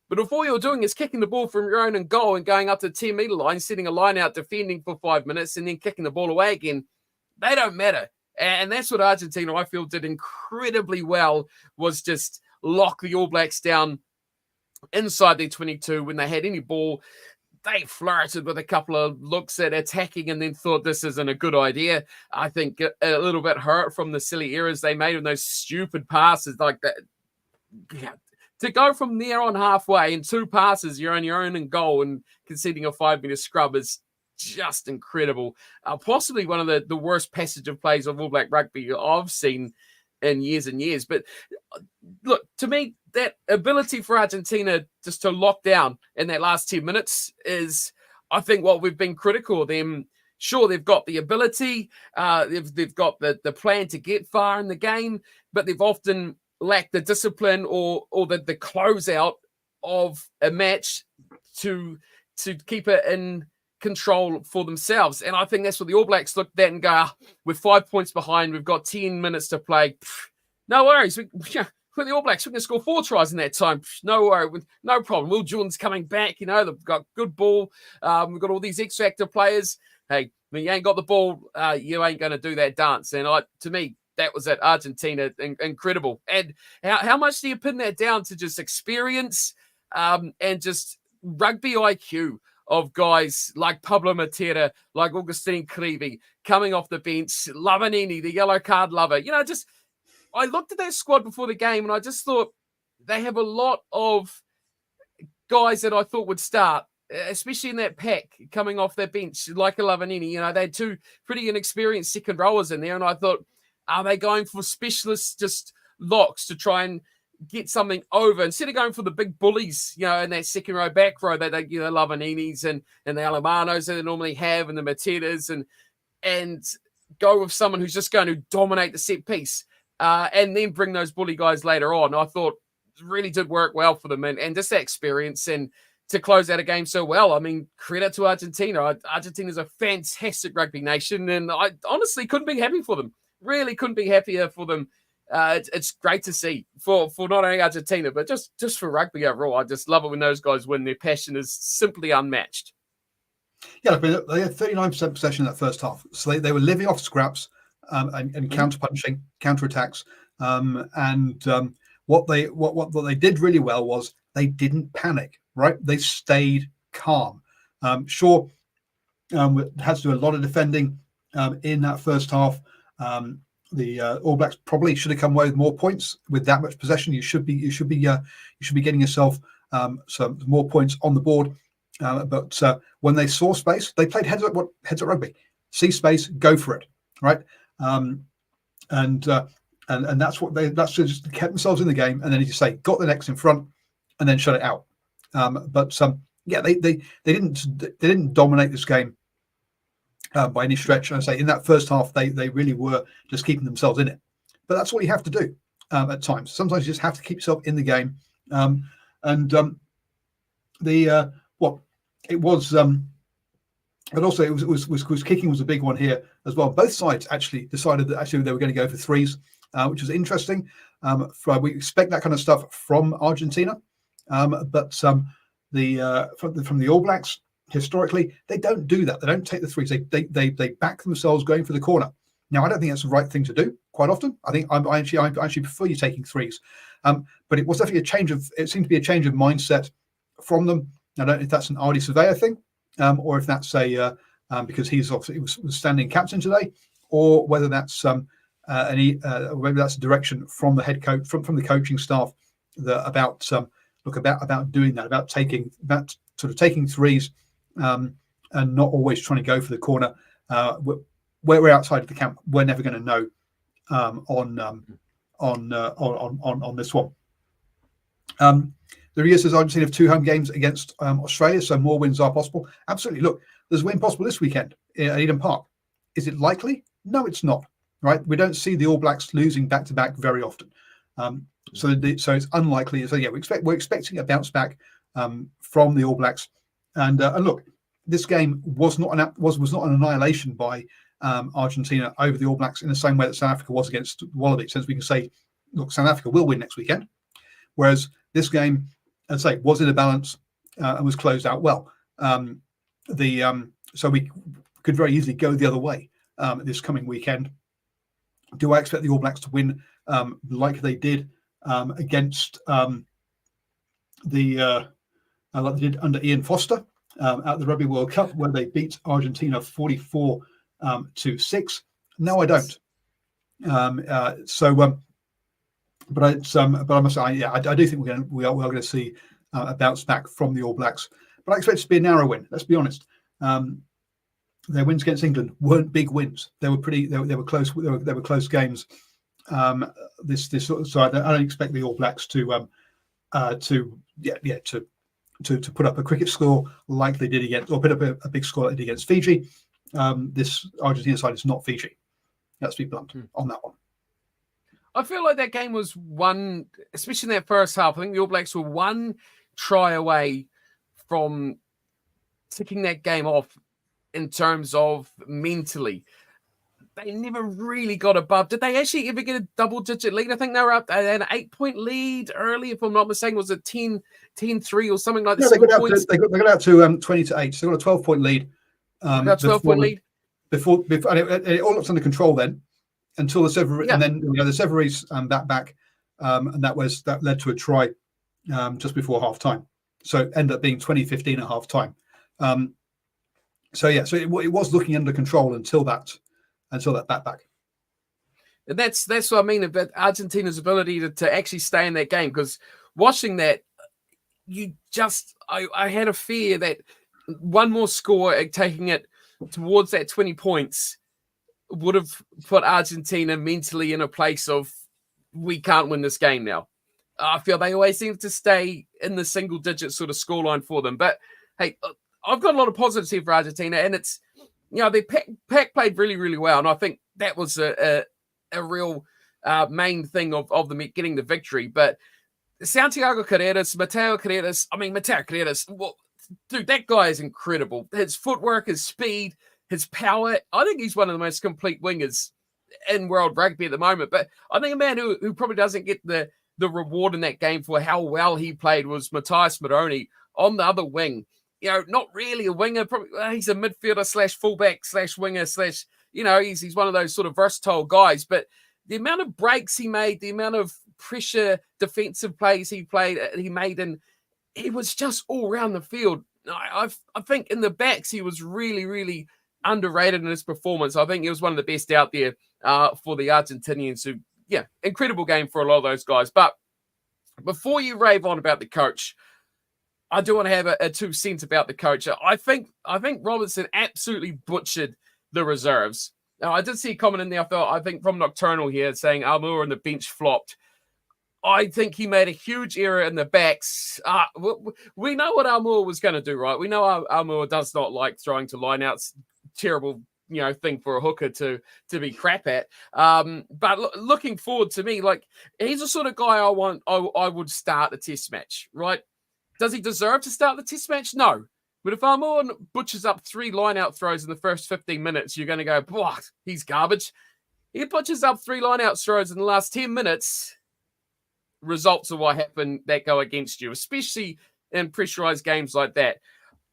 But if all you're doing is kicking the ball from your own goal and going up to the 10-meter line, setting a line out, defending for 5 minutes, and then kicking the ball away again, they don't matter. And that's what Argentina, I feel, did incredibly well, was just lock the All Blacks down inside their 22. When they had any ball, they flirted with a couple of looks at attacking and then thought this isn't a good idea. I think a little bit hurt from the silly errors they made and those stupid passes like that. Yeah. To go from there on halfway in 2 passes, you're on your own and goal and conceding a 5-meter scrub is just incredible. Possibly one of the worst passage of plays of All Black rugby I've seen in years and years. But look, to me, that ability for Argentina just to lock down in that last 10 minutes is, I think, what we've been critical of them. Sure, they've got the ability, they've got the plan to get far in the game, but they've often lack the discipline or the closeout of a match to keep it in control for themselves. And I think that's what the All Blacks looked at and go, we're 5 points behind. We've got 10 minutes to play. No worries. We're the All Blacks. We can score 4 tries in that time. No worry. No problem. Will Jordan's coming back. They've got good ball. We've got all these X-Factor players. Hey, when you ain't got the ball, you ain't going to do that dance. And to me, that was at Argentina, incredible. And how much do you pin that down to just experience and just rugby IQ of guys like Pablo Matera, like Augustine Creevy, coming off the bench, Lavanini, the yellow card lover. I looked at that squad before the game and I just thought they have a lot of guys that I thought would start, especially in that pack coming off their bench, like a Lavanini. They had 2 pretty inexperienced second rowers in there. And I thought, are they going for specialists, just locks to try and get something over instead of going for the big bullies, in that second row, back row that they, Lavaninis and the Alemanos that they normally have and the Materas and go with someone who's just going to dominate the set piece. And then bring those bully guys later on. I thought it really did work well for them and just that experience and to close out a game so well. I mean, credit to Argentina. Argentina is a fantastic rugby nation and I honestly couldn't be happy for them. Really couldn't be happier for them. It's great to see for not only Argentina, but just for rugby overall. I just love it when those guys win. Their passion is simply unmatched. Yeah, they had 39% possession in that first half. So they were living off scraps. And counter-punching, counter-attacks. What they did really well was they didn't panic, right? They stayed calm. Sure, had to do a lot of defending in that first half. The All Blacks probably should have come away with more points with that much possession. You should be getting yourself some more points on the board. But when they saw space, they played heads up rugby. See space, go for it, right? And that's what that's just kept themselves in the game. And then, as you say, got the necks in front and then shut it out. They didn't dominate this game by any stretch. And I say in that first half, they really were just keeping themselves in it. But that's what you have to do at times. Sometimes you just have to keep yourself in the game. But also, it was kicking was a big one here as well. Both sides actually decided that they were going to go for threes, which was interesting. We expect that kind of stuff from Argentina, but from the All Blacks historically, they don't do that. They don't take the threes. They back themselves going for the corner. Now, I don't think that's the right thing to do. Quite often, I think I actually prefer you taking threes. But it was definitely it seemed to be a change of mindset from them. I don't know if that's an Ardy Surveyor thing. Or if that's because he's obviously was standing captain today, or whether that's whether that's a direction from the head coach from the coaching staff about doing that, about taking threes and not always trying to go for the corner. Where we're outside of the camp, we're never going to know on this one. The Rio says Argentina have 2 home games against Australia, so more wins are possible. Absolutely. Look, there's a win possible this weekend at Eden Park. Is it likely? No, it's not. Right? We don't see the All Blacks losing back-to-back very often. So it's unlikely. So yeah, we're expecting a bounce back from the All Blacks. And look, this game was not an annihilation by Argentina over the All Blacks in the same way that South Africa was against Wallaby. Since we can say, look, South Africa will win next weekend, whereas this game, as I say, was in a balance and was closed out well. So we could very easily go the other way this coming weekend. Do I expect the All Blacks to win like they did against like they did under Ian Foster at the Rugby World Cup, where they beat Argentina 44-6? No, I don't. But I must say, I do think we are going to see a bounce back from the All Blacks. But I expect it to be a narrow win. Let's be honest. Their wins against England weren't big wins. They were close. They were close games. So I don't expect the All Blacks to put up a cricket score like they did against, or put up a big score like they did against Fiji. This Argentina side is not Fiji. Let's be blunt on that one. I feel like that game was one, especially in that first half. I think the All Blacks were one try away from ticking that game off in terms of mentally. They never really got above. Did they actually ever get a double-digit lead? I think they were up. They had an 8-point lead early, if I'm not mistaken. Was it 10-3 or something like that? No, they got out to 20-8. So they got a 12-point lead. Got a 12-point lead before and it all looks under control then until the Sever, Yeah. and then the Severies back, and that led to a try just before half time. So it ended up being 20-15 at half time. So it was looking under control until that back. And that's what I mean about Argentina's ability to actually stay in that game, because watching that, I had a fear that one more score, taking it towards that 20 points, would have put Argentina mentally in a place of, we can't win this game now. I feel they always seem to stay in the single-digit sort of scoreline for them. But, hey, I've got a lot of positives here for Argentina, and it's, their pack played really, really well, and I think that was a real main thing of them getting the victory. But Santiago Carreras, Mateo Carreras, well, dude, that guy is incredible. His footwork, his speed, his power. I think he's one of the most complete wingers in world rugby at the moment. But I think a man who probably doesn't get the reward in that game for how well he played was Matthias Moroni on the other wing. Not really a winger. Probably he's a midfielder / fullback / winger / he's one of those sort of versatile guys. But the amount of breaks he made, the amount of pressure defensive plays he made, and he was just all around the field. I think in the backs he was really, really underrated in his performance. I think he was one of the best out there for the Argentinians. Who, incredible game for a lot of those guys. But before you rave on about the coach, I do want to have a 2 cents about the coach. I think Robertson absolutely butchered the reserves. Now, I did see a comment in there, I think from Nocturnal here, saying Almur and the bench flopped. I think he made a huge error in the backs. We know what Almur was going to do, right? We know Almur does not like throwing to lineouts. Terrible, thing for a hooker to be crap at. But looking forward, to me, like, he's the sort of guy I would start a test match, right? Does he deserve to start the test match? No. But if Almur butchers up 3 line-out throws in the first 15 minutes, you're going to go, what? He's garbage. He butchers up 3 line-out throws in the last 10 minutes. Results are what happen that go against you, especially in pressurized games like that.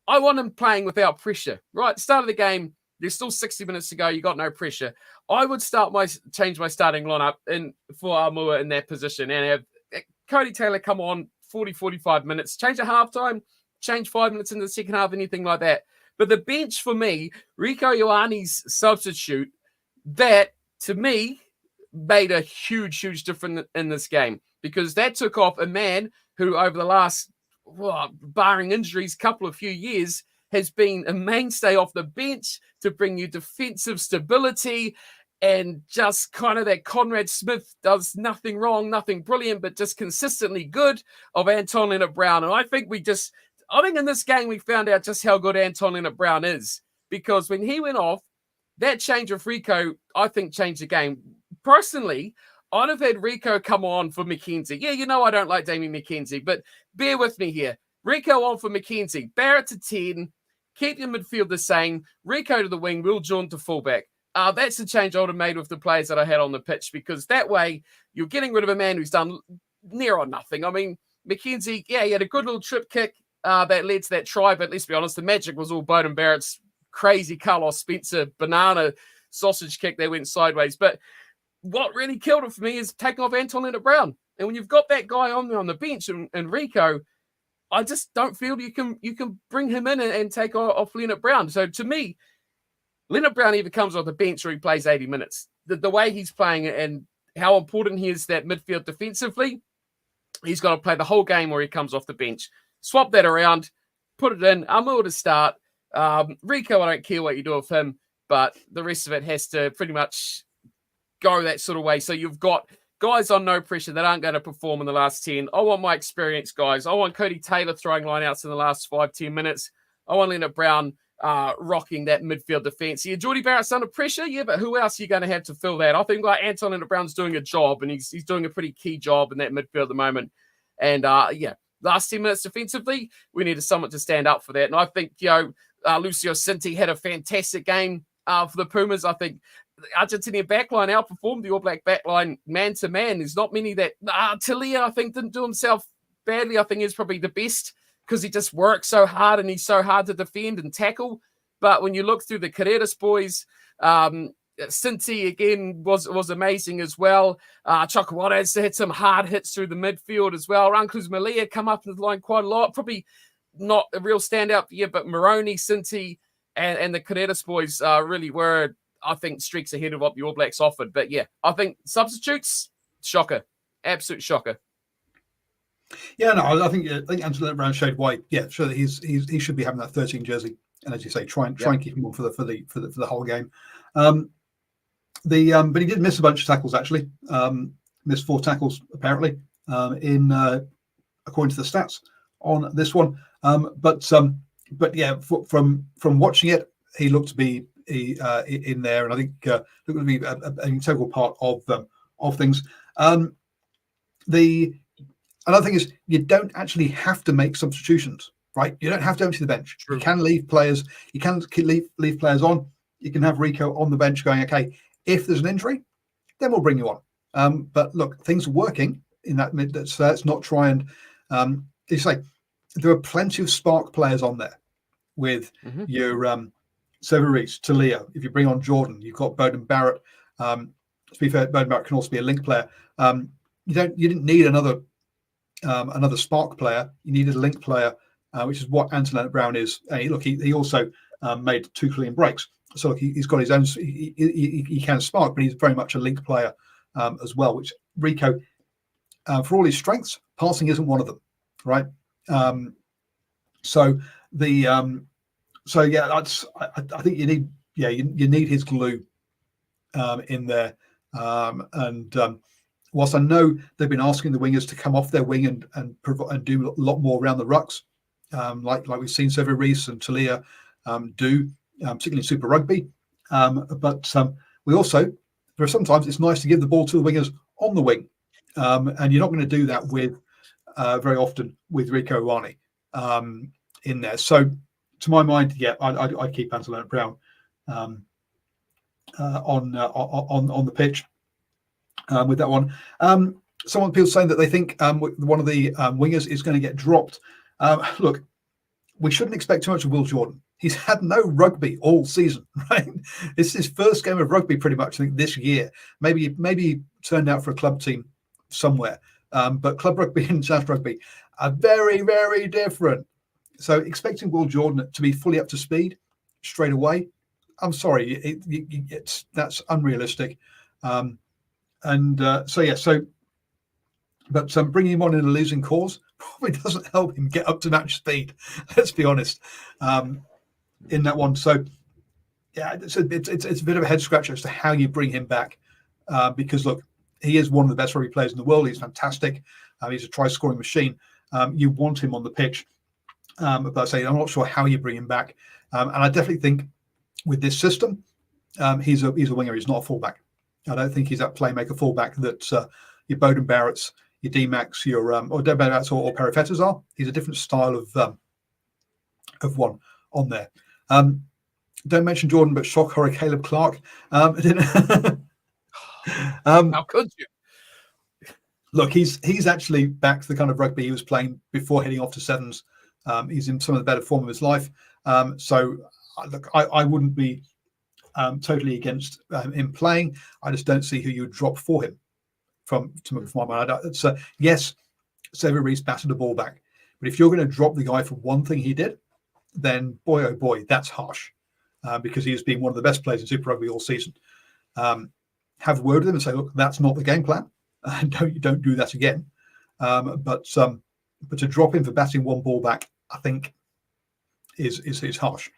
I want him playing without pressure, right? Start of the game, there's still 60 minutes to go. You got no pressure. I would change my starting lineup for Almur in that position and have Cody Taylor come on 40, 45 minutes, change at halftime, change 5 minutes in the second half, anything like that. But the bench for me, Rico Ioane's substitute, that to me made a huge, huge difference in this game, because that took off a man who over the last, barring injuries, few years, has been a mainstay off the bench to bring you defensive stability and just kind of that Conrad Smith does nothing wrong, nothing brilliant, but just consistently good of Anton Leonard-Brown. And I think in this game we found out just how good Anton Leonard-Brown is, because when he went off, that change of Rico, I think, changed the game. Personally, I'd have had Rico come on for McKenzie. Yeah, I don't like Damien McKenzie, but bear with me here. Rico on for McKenzie. Barrett to 10. Keep your midfield the same. Rico to the wing. Will Jordan to fullback. That's the change I would have made with the players that I had on the pitch, because that way you're getting rid of a man who's done near on nothing. I mean, McKenzie, he had a good little trip kick that led to that try, but let's be honest, the magic was all Bowden Barrett's crazy Carlos Spencer banana sausage kick that went sideways. But what really killed it for me is taking off Anton Leonard-Brown. And when you've got that guy on the bench and Rico, I just don't feel you can bring him in and take off Leonard-Brown. So to me, Leonard-Brown either comes off the bench or he plays 80 minutes. The way he's playing and how important he is that midfield defensively, he's got to play the whole game or he comes off the bench. Swap that around, put it in. Almur to start. Rico, I don't care what you do with him, but the rest of it has to pretty much go that sort of way. So you've got guys on no pressure that aren't going to perform in the last 10. I want my experienced guys. I want Cody Taylor throwing lineouts in the last 5-10 minutes. I want Leonard-Brown rocking that midfield defense. Yeah, Jordy Barrett's under pressure, but who else are you going to have to fill that? I think like Anton Leonard-Brown's doing a job, and he's doing a pretty key job in that midfield at the moment. And last 10 minutes defensively, we needed someone to stand up for that. And I think, Lucio Cinti had a fantastic game for the Pumas. I think the Argentinian backline outperformed the All Black backline man to man. There's not many that Talia, I think, didn't do himself badly. I think he's probably the best because he just works so hard and he's so hard to defend and tackle. But when you look through the Carreras boys, Cinti again was amazing as well. Chocowadas had some hard hits through the midfield as well. Rancruz Malia come up in the line quite a lot. Probably not a real standout here, but Moroni, Cinti, and the Carreras boys really were, I think, streaks ahead of what the All Blacks offered. But yeah, I think substitutes, shocker. Absolute shocker. Yeah, no, I think Angela Brown showed why. Yeah, sure, he should be having that 13 jersey, and as you say, try and keep him on for the whole game. But he did miss a bunch of tackles actually. Missed 4 tackles apparently in according to the stats on this one. But yeah, from watching it, he looked to be in there, and I think looked to be an integral part of things. The another thing is you don't actually have to make substitutions, right? You don't have to empty the bench. True. You can leave players. You can leave players on. You can have Rico on the bench going, okay, if there's an injury, then we'll bring you on. But look, things are working in that mid. Let's not try and you say there are plenty of spark players on there with your Severis, Talia. If you bring on Jordan, you've got Bowden Barrett. To be fair, Bowden Barrett can also be a link player. You didn't need another spark player. You needed a link player, which is what Anton Brown is. He also made 2 clean breaks. So look, he's got his own. He can spark, but he's very much a link player as well. Which Rico, for all his strengths, passing isn't one of them, right? So yeah, I think you need you need his glue in there. And whilst I know they've been asking the wingers to come off their wing and do a lot more around the rucks, like we've seen Severis and Talia do. Particularly in Super Rugby, but we also there are sometimes it's nice to give the ball to the wingers on the wing, and you're not going to do that with very often with Rico Ioane in there. So, to my mind, yeah, I keep Anton Brown on the pitch with that one. People saying that they think one of the wingers is going to get dropped. Look, we shouldn't expect too much of Will Jordan. He's had no rugby all season, right? It's his first game of rugby pretty much, I think, this year. Maybe he turned out for a club team somewhere. But club rugby and South rugby are very, very different. So expecting Will Jordan to be fully up to speed straight away, I'm sorry, that's unrealistic. But bringing him on in a losing cause probably doesn't help him get up to match speed. Let's be honest. In that one, so yeah, it's a bit of a head scratcher as to how you bring him back, because look, he is one of the best rugby players in the world. He's fantastic. He's a try-scoring machine. You want him on the pitch, but I say I'm not sure how you bring him back. And I definitely think with this system, he's a winger. He's not a fullback. I don't think he's that playmaker fullback that your Bowden Barretts, your D-Max, your or Deb Barretts or Perifettas are. He's a different style of one on there. Don't mention Jordan, but shock horror Caleb Clark. How could you? Look, he's actually back to the kind of rugby he was playing before heading off to sevens. He's in some of the better form of his life. So look, I wouldn't be totally against him playing. I just don't see who you would drop for him from my mind. Yes, Severis batted the ball back, but if you're going to drop the guy for one thing he did, then boy, oh boy, that's harsh, because he's been one of the best players in Super Rugby all season. Have a word with him and say, look, that's not the game plan. Don't do that again. But to drop him for batting one ball back, I think is harsh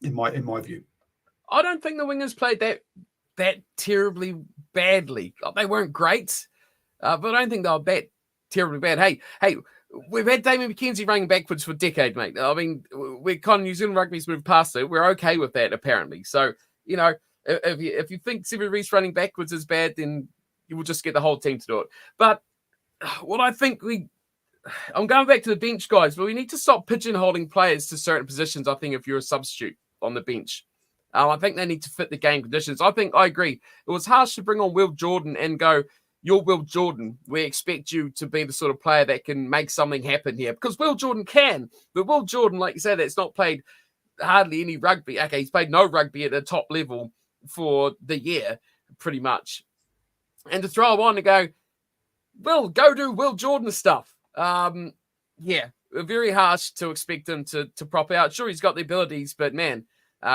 in my view. I don't think the wingers played that terribly badly. They weren't great, but I don't think they were that terribly bad. Hey. We've had Damien McKenzie running backwards for a decade, mate. I mean, we're kind of New Zealand rugby's moved past it. We're okay with that, apparently. So, if you think Severis running backwards is bad, then you will just get the whole team to do it. But what I think I'm going back to the bench, guys, but we need to stop pigeonholing players to certain positions. I think if you're a substitute on the bench, I think they need to fit the game conditions. I agree. It was harsh to bring on Will Jordan and go, you're Will Jordan. We expect you to be the sort of player that can make something happen here, because Will Jordan can. But Will Jordan, like you said, that's not played hardly any rugby. Okay, he's played no rugby at the top level for the year, pretty much. And to throw him on and go, Will, go do Will Jordan stuff. Very harsh to expect him to prop out. Sure, he's got the abilities, but man,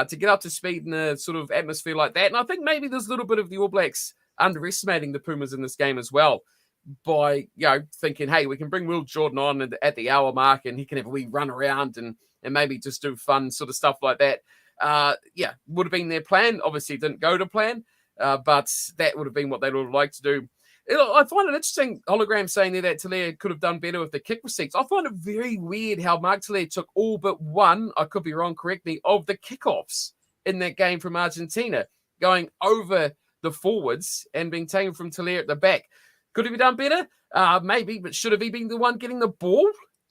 to get up to speed in a sort of atmosphere like that. And I think maybe there's a little bit of the All Blacks underestimating the Pumas in this game as well by, thinking, hey, we can bring Will Jordan on at the hour mark and he can have a wee run around and maybe just do fun sort of stuff like that. Would have been their plan. Obviously, it didn't go to plan, but that would have been what they would have liked to do. I find it interesting, Hologram saying there that Talia could have done better with the kick receipts. I find it very weird how Mark Talia took all but one, I could be wrong, correct me, of the kickoffs in that game from Argentina, going over the forwards and being taken from Talia at the back. Could he have done better? Maybe, but should have he been the one getting the ball?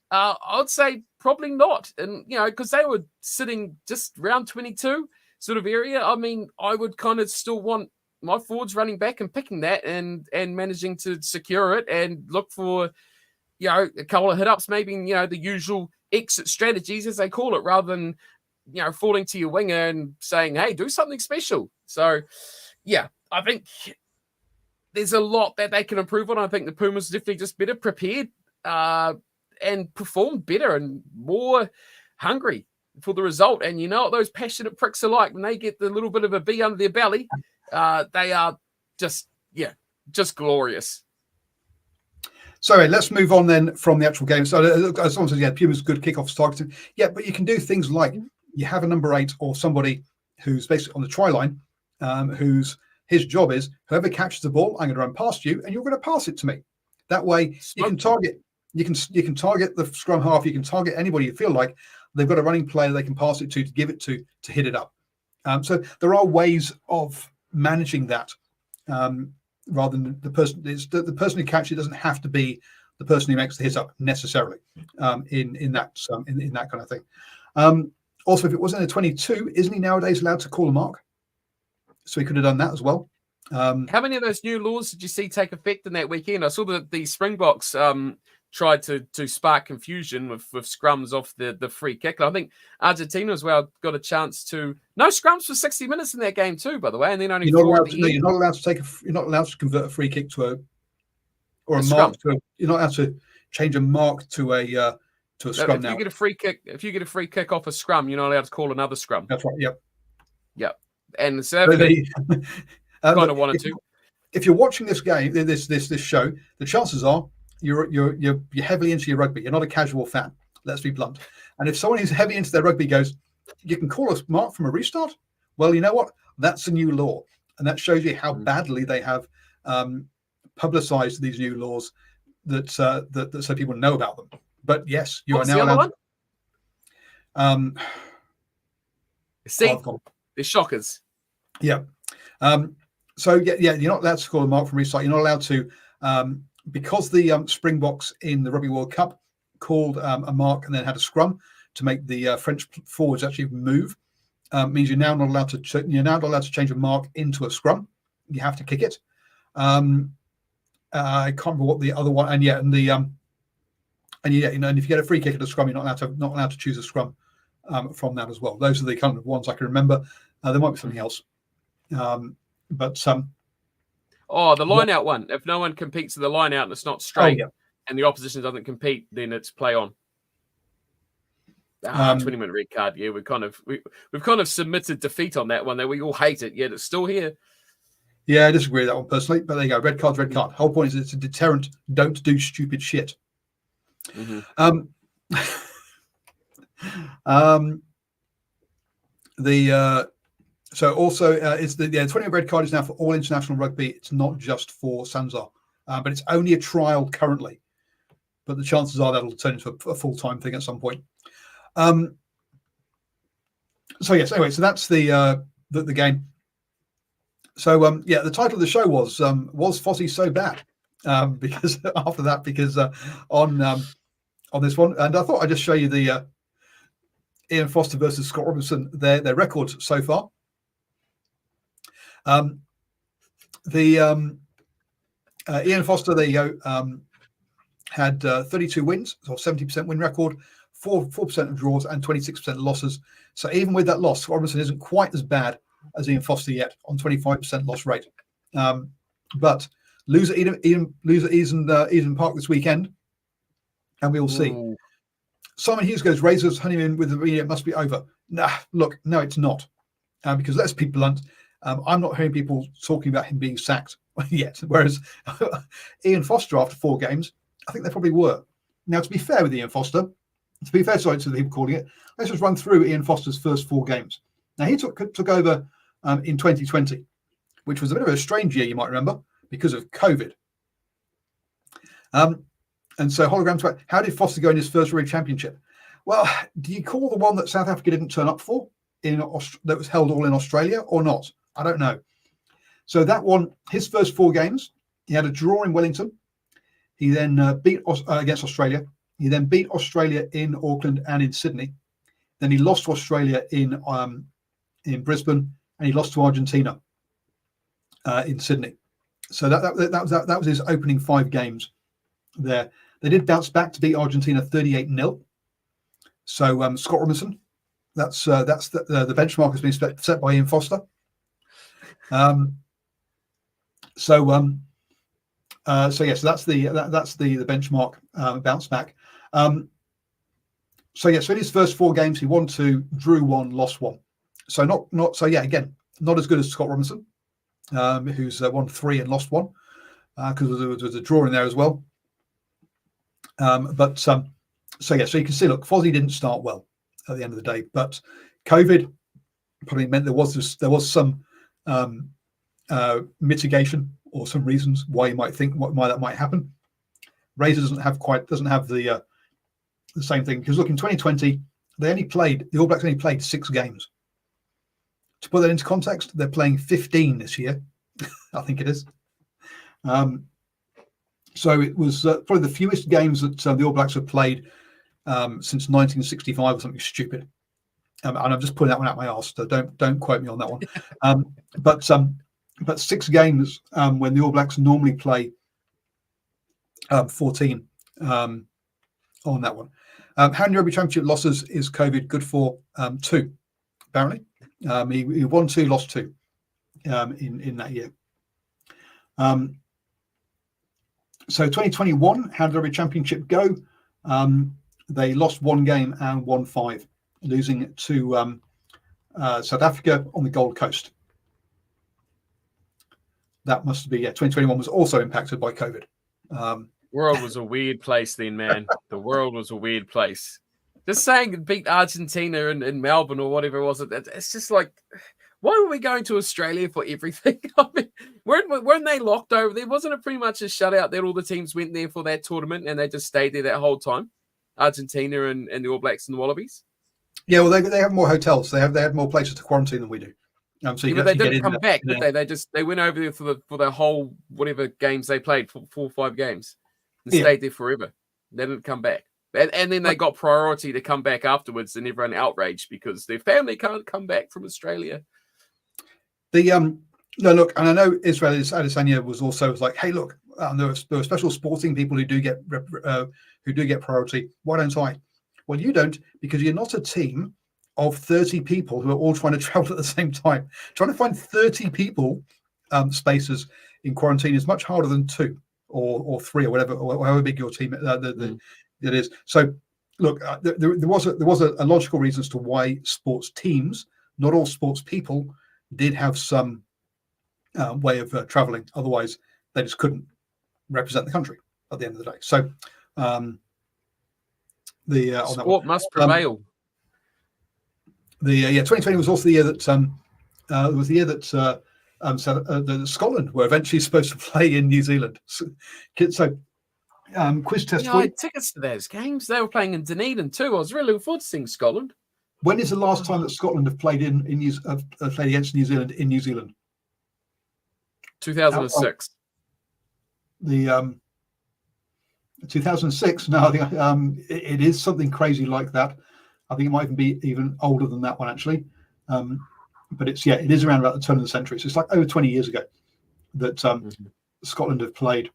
I'd say probably not. And, because they were sitting just round 22 sort of area. I mean, I would kind of still want my forwards running back and picking that and managing to secure it and look for, a couple of hit-ups, maybe, the usual exit strategies, as they call it, rather than, falling to your winger and saying, hey, do something special. So, I think there's a lot that they can improve on. I think the Pumas are definitely just better prepared and performed better and more hungry for the result. And what those passionate pricks are like when they get the little bit of a bee under their belly. They are just glorious. Sorry, let's move on then from the actual game. So as someone says, Puma's good kickoffs targeting. Yeah, but you can do things like you have a number 8 or somebody who's basically on the try line, whose his job is whoever catches the ball, I'm going to run past you, and you're going to pass it to me. That way, you can target. You can target the scrum half. You can target anybody you feel like they've got a running player they can pass it to give it to hit it up. So there are ways of managing that rather than the person. The person who catches it doesn't have to be the person who makes the hit up necessarily in that kind of thing. Also, if it wasn't a 22, isn't he nowadays allowed to call a mark? So he could have done that as well. How many of those new laws did you see take effect in that weekend? I saw that the Springboks tried to spark confusion with scrums off the free kick. And I think Argentina as well got a chance to no scrums for 60 minutes in that game too, by the way. And then only you're not allowed to convert a free kick to a mark. You're not allowed to change a mark to a scrum. If you get a free kick off a scrum, you're not allowed to call another scrum. That's right. Yep. And so they kind of wanted to. If you're watching this game, this show, the chances are you're heavily into your rugby. You're not a casual fan. Let's be blunt. And if someone who's heavy into their rugby goes, you can call a mark from a restart. Well, you know what? That's a new law, and that shows you how badly they have publicised these new laws that so people know about them. But yes, you are now allowed. See, they're shockers. Yeah. So you're not allowed to call a mark from restart. You're not allowed to. Because the Springboks in the Rugby World Cup called a mark and then had a scrum to make the French forwards actually move, means you're now not allowed to. You're now not allowed to change a mark into a scrum. You have to kick it. I can't remember what the other one. And if you get a free kick at a scrum, you're not allowed to choose a scrum from that as well. Those are the kind of ones I can remember. There might be something else, the line out one. If no one competes to the line out and it's not straight and the opposition doesn't compete, then it's play on. 20-minute red card. Yeah, we've kind of submitted defeat on that one. That we all hate it, yet it's still here. Yeah, I disagree with that one personally, but there you go. Red card's red card. Whole point is it's a deterrent. Don't do stupid shit. Mm-hmm. So also, it's the 20-minute red card is now for all international rugby. It's not just for Sanzar, but it's only a trial currently. But the chances are that'll turn into a full-time thing at some point. So yes, anyway, so that's the game. So the title of the show was Fossie so bad? Because after that, on on this one, and I thought I'd just show you the Ian Foster versus Scott Robinson, their records so far. Ian Foster, there you go, had 32 wins, so 70% win record, 4% of draws, and 26% losses. So even with that loss, Scott Robinson isn't quite as bad as Ian Foster yet on 25% loss rate. But lose at Eden Park this weekend, and we'll see. Ooh. Simon Hughes goes, Razor's honeymoon with the media must be over. Nah, look, no, it's not. Because let's be blunt, I'm not hearing people talking about him being sacked yet. Whereas Ian Foster, after 4 games, I think they probably were. Now, to be fair with Ian Foster, to the people calling it, let's just run through Ian Foster's first 4 games. Now, he took over in 2020, which was a bit of a strange year, you might remember, because of COVID. And so hologram, how did Foster go in his first World Championship? Well, do you call the one that South Africa didn't turn up for that was held all in Australia or not? I don't know. So that one, his first 4 games, he had a draw in Wellington. He then beat against Australia. He then beat Australia in Auckland and in Sydney. Then he lost to Australia in Brisbane, and he lost to Argentina in Sydney. So that was his opening 5 games there. They did bounce back to beat Argentina 38-0. So Scott Robinson, that's the benchmark has been set by Ian Foster. So that's the benchmark bounce back. So in his first 4 games, he won 2, drew 1, lost 1. So not as good as Scott Robinson, who's won 3 and lost 1, because there was a draw in there as well. So you can see, look, Fossie didn't start well at the end of the day, but COVID probably meant there was some mitigation or some reasons why you might think why that might happen. Razor doesn't have the same thing, because look, in 2020 the All Blacks only played 6 games. To put that into context, they're playing 15 this year. I think it is. So it was probably the fewest games that the All Blacks have played since 1965 or something stupid. And I'm just pulling that one out my arse, so don't quote me on that one. But 6 games when the All Blacks normally play 14 on that one. How many Rugby Championship losses is COVID good for? 2, apparently. He won 2, lost 2 in that year. So 2021, how did the Rugby Championship go? They lost 1 game and won 5, losing to South Africa on the Gold Coast. That must be 2021 was also impacted by COVID. World was a weird place then, man. The world was a weird place. Just saying it beat Argentina in Melbourne or whatever it was. It's just like, why were we going to Australia for everything? I mean, weren't they locked over there? Wasn't it pretty much a shutout that all the teams went there for that tournament and they just stayed there that whole time? Argentina and the All Blacks and the Wallabies? Yeah, well, they have more hotels. They had more places to quarantine than we do. So but they didn't come back, did they? They went over there for the whole whatever games they played, 4 or 5 games, and stayed there forever. They didn't come back, and then they got priority to come back afterwards, and everyone outraged because their family can't come back from Australia. No, look, and I know Israel Adesanya was like, hey, look, there are special sporting people who do get priority. Why don't I? Well, you don't, because you're not a team of 30 people who are all trying to travel at the same time. Trying to find 30 people spaces in quarantine is much harder than 2 or 3 or whatever, or however big your team it is. So, look, there was a logical reason as to why sports teams, not all sports people, did have some way of traveling. Otherwise, they just couldn't represent the country at the end of the day. So, sport must prevail. 2020 was also the year that Scotland were eventually supposed to play in New Zealand. So quiz test. I had tickets to those games. They were playing in Dunedin too. I was really looking forward to seeing Scotland. When is the last time that Scotland have played played against New Zealand in New Zealand? 2006. 2006. No, I think it is something crazy like that. I think it might even be even older than that one, actually. But it is around about the turn of the century. So it's like over 20 years ago that Scotland have played.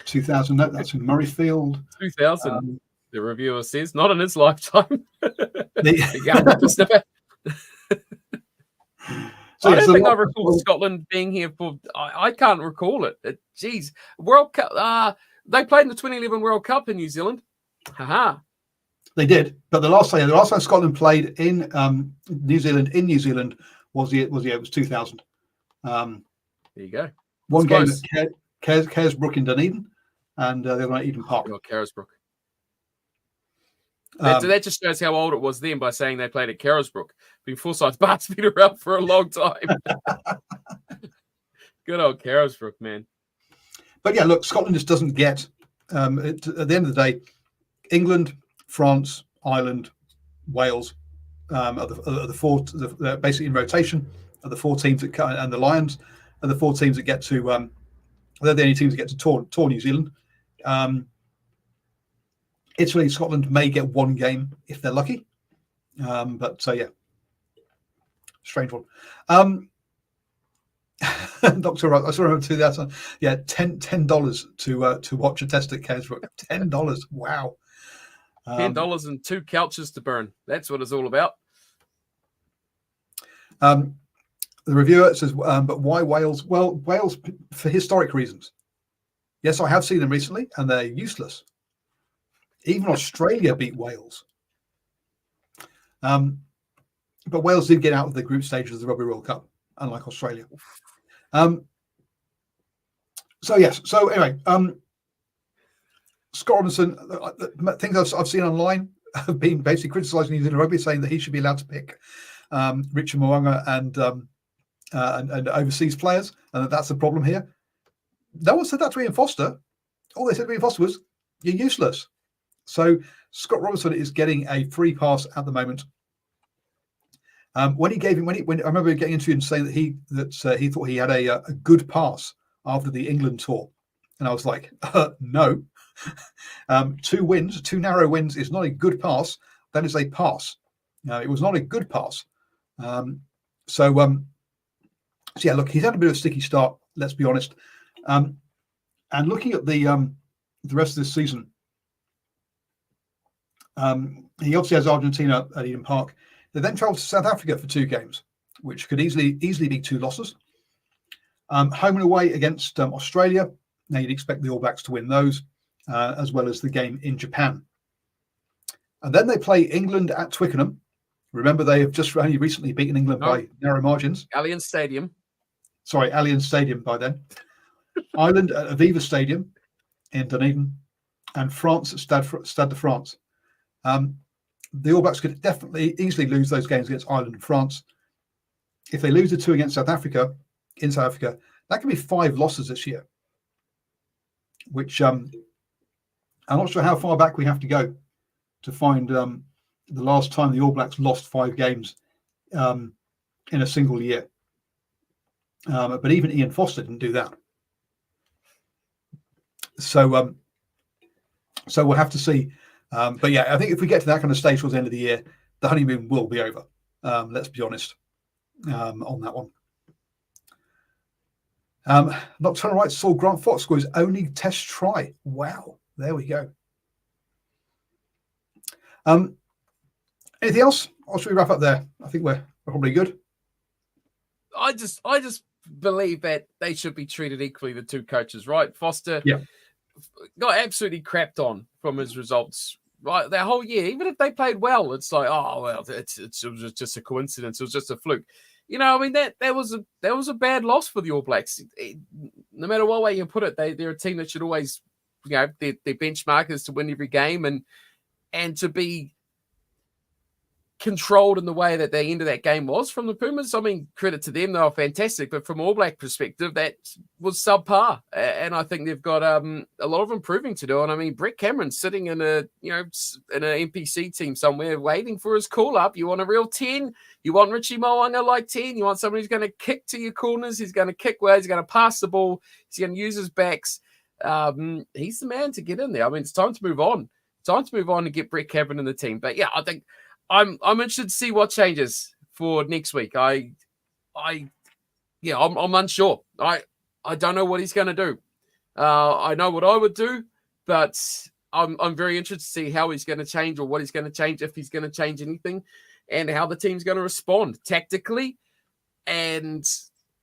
2000, no, that's in Murrayfield. 2000, the reviewer says, not in his lifetime. So, I don't think I recall Scotland being here for. I can't recall it. Geez, World Cup. They played in the 2011 World Cup in New Zealand. Haha. They did, but the last time Scotland played in New Zealand was 2000. There you go. One game at Caresbrook in Dunedin, and the other one at Eden Park. Oh, Caresbrook. That just shows how old it was then by saying they played at Caresbrook. Been Forsyth Bart's been around for a long time. Good old Caresbrook, man. But yeah, look, Scotland just doesn't get. At the end of the day, England, France, Ireland, Wales are the four, basically in rotation, are the four teams that and the Lions are the four teams that get to. They're the only teams that get to tour New Zealand. Italy, Scotland may get one game if they're lucky. But strange one. Dr. Ross, I saw him do that. Yeah, $10 to watch a test at Caresbrook. $10. Wow. $10 and 2 couches to burn. That's what it's all about. The reviewer says, but why Wales? Well, Wales for historic reasons. Yes, I have seen them recently, and they're useless. Even Australia beat Wales. But Wales did get out of the group stages of the Rugby World Cup, unlike Australia. So anyway, Scott Robinson, things I've seen online have been basically criticising New Zealand rugby, saying that he should be allowed to pick Richard Mo'unga and overseas players, and that's the problem here. No one said that to Ian Foster. All they said to Ian Foster was, "You're useless." So Scott Robinson is getting a free pass at the moment. When I remember getting into him saying that he thought he had a good pass after the England tour, and I was like, no. 2 narrow wins is not a good pass. That is a pass. It was not a good pass. So yeah, look, he's had a bit of a sticky start. Let's be honest. And looking at the rest of this season, he obviously has Argentina at Eden Park. They then travel to South Africa for 2 games, which could easily be 2 losses. Home and away against Australia. Now you'd expect the All Blacks to win those, as well as the game in Japan. And then they play England at Twickenham. Remember, they have just only recently beaten England by narrow margins. Allianz Stadium by then. Ireland at Aviva Stadium in Dunedin, and France at Stade de France. The All Blacks could easily lose those games against Ireland and France. If they lose the 2 against South Africa, that could be 5 losses this year, which I'm not sure how far back we have to go to find the last time the All Blacks lost 5 games in a single year. But even Ian Foster didn't do that. So we'll have to see. But yeah, I think if we get to that kind of stage towards the end of the year, the honeymoon will be over. Let's be honest on that one. Nocturnal Rights saw Grant Fox score his only test try. Wow, there we go. Anything else? Or should we wrap up there? I think we're probably good. I just believe that they should be treated equally, the 2 coaches, right? Foster got absolutely crapped on from his results, right? That whole year, even if they played well, it's like, oh well, it was just a coincidence. It was just a fluke. You know, I mean that was a bad loss for the All Blacks. No matter what way you put it, they're a team that should always, you know, their benchmark is to win every game, and to be, you know, 2 games, 2 narrow wins is not a good pass. That is a pass. So we'll have to see. But yeah, I think if we get to that kind of stage towards the end of the year, the honeymoon will be over. Let's be honest on that one. controlled in the way that the end of that game was from the Pumas. I mean, credit to them, they were fantastic, but from All Black perspective, that was subpar. And I think they've got a lot of improving to do. And I mean, Brett Cameron's sitting in in an NPC team somewhere waiting for his call up. You want a real 10, you want Richie Mo'unga like 10, you want somebody who's going to kick to your corners, he's going to kick well, he's going to pass the ball, he's going to use his backs. He's the man to get in there. I mean, it's time to move on. Time to move on and get Brett Cameron in the team. But yeah, I think I'm interested to see what changes for next week. I'm unsure. I don't know what he's going to do. I know what I would do, but I'm very interested to see how he's going to change or what he's going to change, if he's going to change anything, and how the team's going to respond tactically and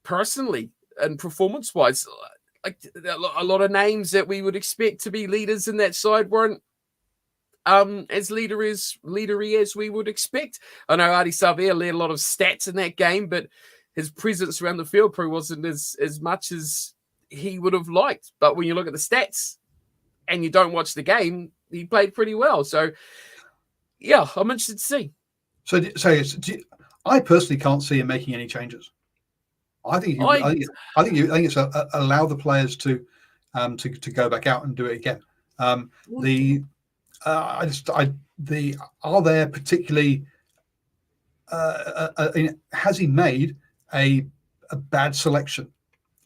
personally and performance-wise. Like a lot of names that we would expect to be leaders in that side weren't as leadery as we would expect. I know Adi Savea led a lot of stats in that game, but his presence around the field probably wasn't as much as he would have liked. But when you look at the stats and you don't watch the game, he played pretty well. So, yeah, I'm interested to see. I personally can't see him making any changes. I think it's allow the players to go back out and do it again. Are there particularly has he made a bad selection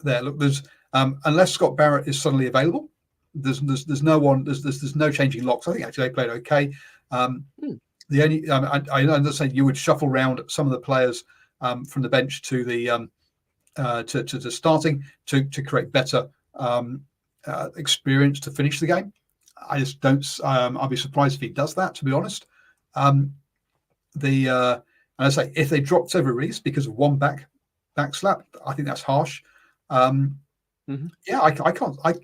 there? Look, there's unless Scott Barrett is suddenly available, there's no one, there's no changing locks. I think actually they played okay. The only I understand you would shuffle around some of the players from the bench to the to starting to create better experience to finish the game. I just don't. I'll be surprised if he does that, to be honest. And I say if they dropped Trevor Reese because of one back slap, I think that's harsh. Yeah, I can't. I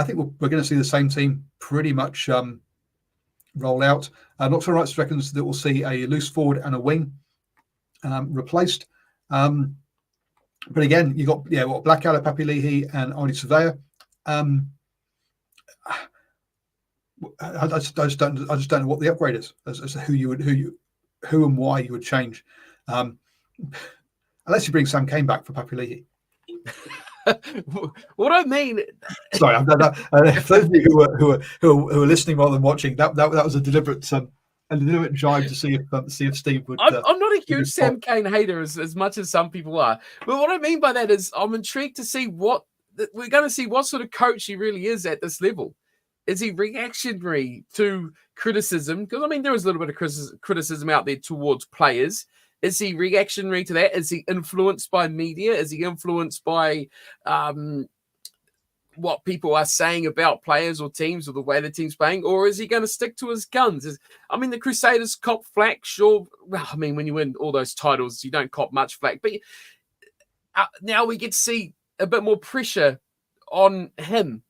think we're going to see the same team pretty much roll out. Not so right reckons that we'll see a loose forward and a wing replaced. But again, you got Blackadder, Papali'i, and Adi Savea. I just don't know what the upgrade is as to who and why you would change, unless you bring Sam Kane back for Papali'i. What I mean, sorry, I'm not, for those of you who are listening rather than watching, that was a deliberate jibe to see if Steve would. I'm not a huge Sam Kane hater as much as some people are, but what I mean by that is I'm intrigued to see what we're going to see, what sort of coach he really is at this level. Is he reactionary to criticism? Because, I mean, there is a little bit of criticism out there towards players. Is he reactionary to that? Is he influenced by media? Is he influenced by what people are saying about players or teams or the way the team's playing? Or is he going to stick to his guns? The Crusaders cop flack, sure. Well, I mean, when you win all those titles, you don't cop much flack. But now we get to see a bit more pressure on him.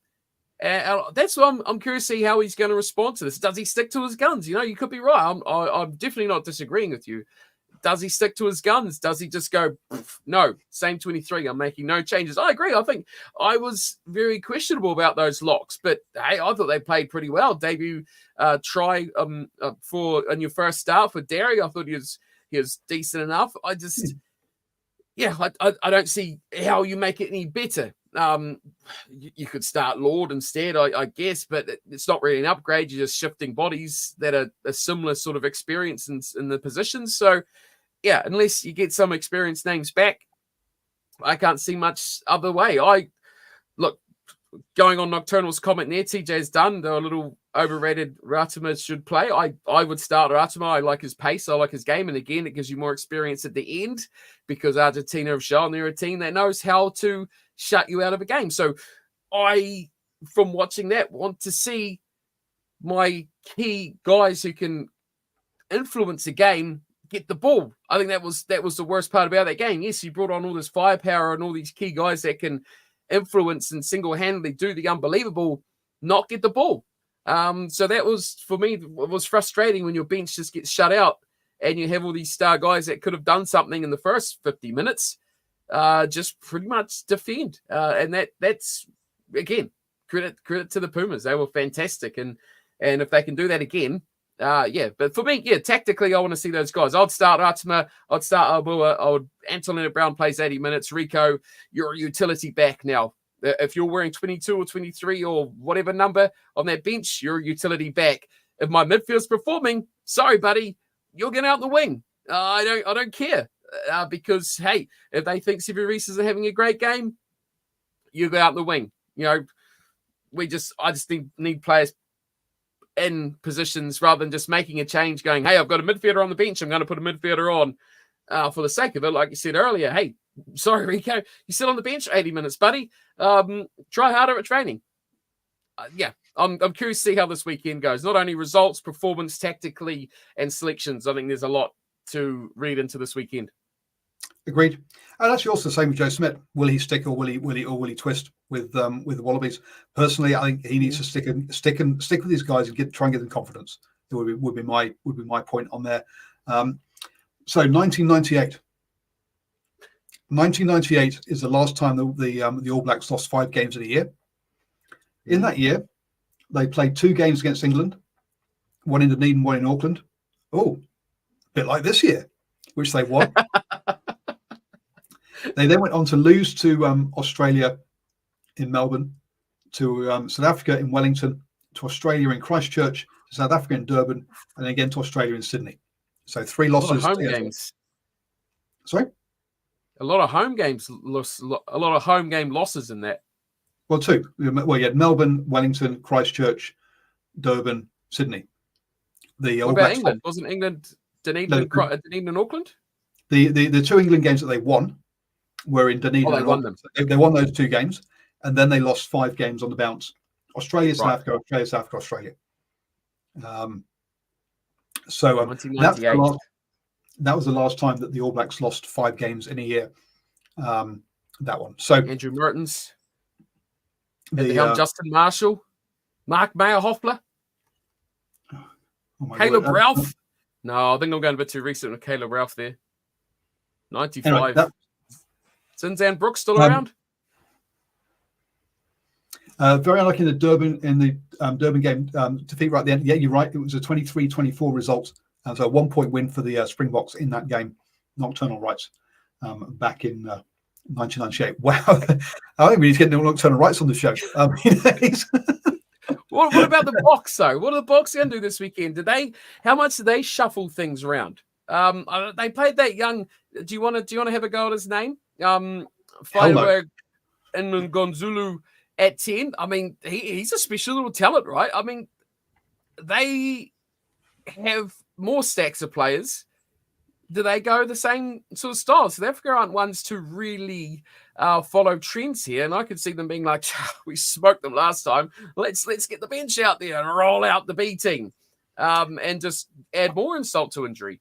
That's what I'm curious to see how he's going to respond to this. Does he stick to his guns? You could be right. I'm definitely not disagreeing with you. Does he stick to his guns? Does he just go, no, same 23, I'm making no changes? I agree. I think I was very questionable about those locks, but hey, I thought they played pretty well. Debut try in your first start for Derry, I thought he was decent enough. I just, I don't see how you make it any better. You could start Lord instead, I guess, but it's not really an upgrade. You're just shifting bodies that are a similar sort of experience in the positions. So, yeah, unless you get some experienced names back, I can't see much other way. Going on Nocturnal's comment there, TJ's done. They're a little overrated. Ratama should play. I would start Ratama. I like his pace. I like his game. And again, it gives you more experience at the end because Argentina have shown they're a team that knows how to shut you out of a game. So I, from watching that, want to see my key guys who can influence a game get the ball. I think that was the worst part about that game. Yes, you brought on all this firepower and all these key guys that can influence and single-handedly do the unbelievable, not get the ball. So that was, for me, it was frustrating when your bench just gets shut out and you have all these star guys that could have done something in the first 50 minutes, just pretty much defend. And that's, again, credit to the Pumas. They were fantastic. And if they can do that again, But for me, tactically, I want to see those guys. I'd start Atma, I'd start Abua, I would Antonina Brown plays 80 minutes. Rico, you're a utility back now. If you're wearing 22 or 23 or whatever number on that bench, you're a utility back. If my midfield's performing, sorry, buddy, you're getting out the wing. I don't care. Because, hey, if they think Severis is having a great game, you go out the wing. I just need players in positions rather than just making a change going, hey, I've got a midfielder on the bench. I'm going to put a midfielder on for the sake of it. Like you said earlier, hey, sorry, Rico, you sit on the bench 80 minutes, buddy. Try harder at training. I'm curious to see how this weekend goes. Not only results, performance, tactically, and selections. I think there's a lot to read into this weekend. Agreed. And actually also the same with Joe Smith. Will he stick or will he twist with the Wallabies? Personally, I think he needs to stick with these guys and try and get them confidence. It would be my point on there. So 1998. 1998 is the last time the All Blacks lost 5 games in a year. In that year, they played 2 games against England, one in Dunedin, one in Auckland. Oh, a bit like this year, which they won. They then went on to lose to Australia in Melbourne, to South Africa in Wellington, to Australia in Christchurch, to South Africa in Durban, and again to Australia in Sydney. So 3 losses. A lot of home games. Sorry? A lot of home games. A lot of home game losses in that. Well, 2. Well, you had Melbourne, Wellington, Christchurch, Durban, Sydney. What about England? Wasn't England Dunedin and Auckland? The 2 England games that they won were in Dunedin. They won them. They won those 2 games, and then they lost 5 games on the bounce. Australia, South Africa, Australia, South Africa, Australia. That was the last time that the All Blacks lost 5 games in a year. That one. So Andrew Mertens, Justin Marshall, Mark Mayer-Hoffler, Caleb Ralph. No, I think I'm going a bit too recent with Caleb Ralph there. 95. Anyway, Zinzan Brooks still around? Very unlucky in the Durban game. Defeat right at the end. Yeah, you're right. It was a 23-24 result. So a 1-point win for the Springboks in that game. Nocturnal rights back in 1998. Wow. I think we need to get no nocturnal rights on the show. What about the Boks, though? What are the Boks going to do this weekend? How much do they shuffle things around? They played that young. Do you want to have a go at his name? Fireberg and Ngonzulu at 10. I mean, he's a special little talent, right? I mean, they have more stacks of players. Do they go the same sort of style? South Africa aren't ones to really follow trends here, and I could see them being like, we smoked them last time. Let's get the bench out there and roll out the B team, and just add more insult to injury.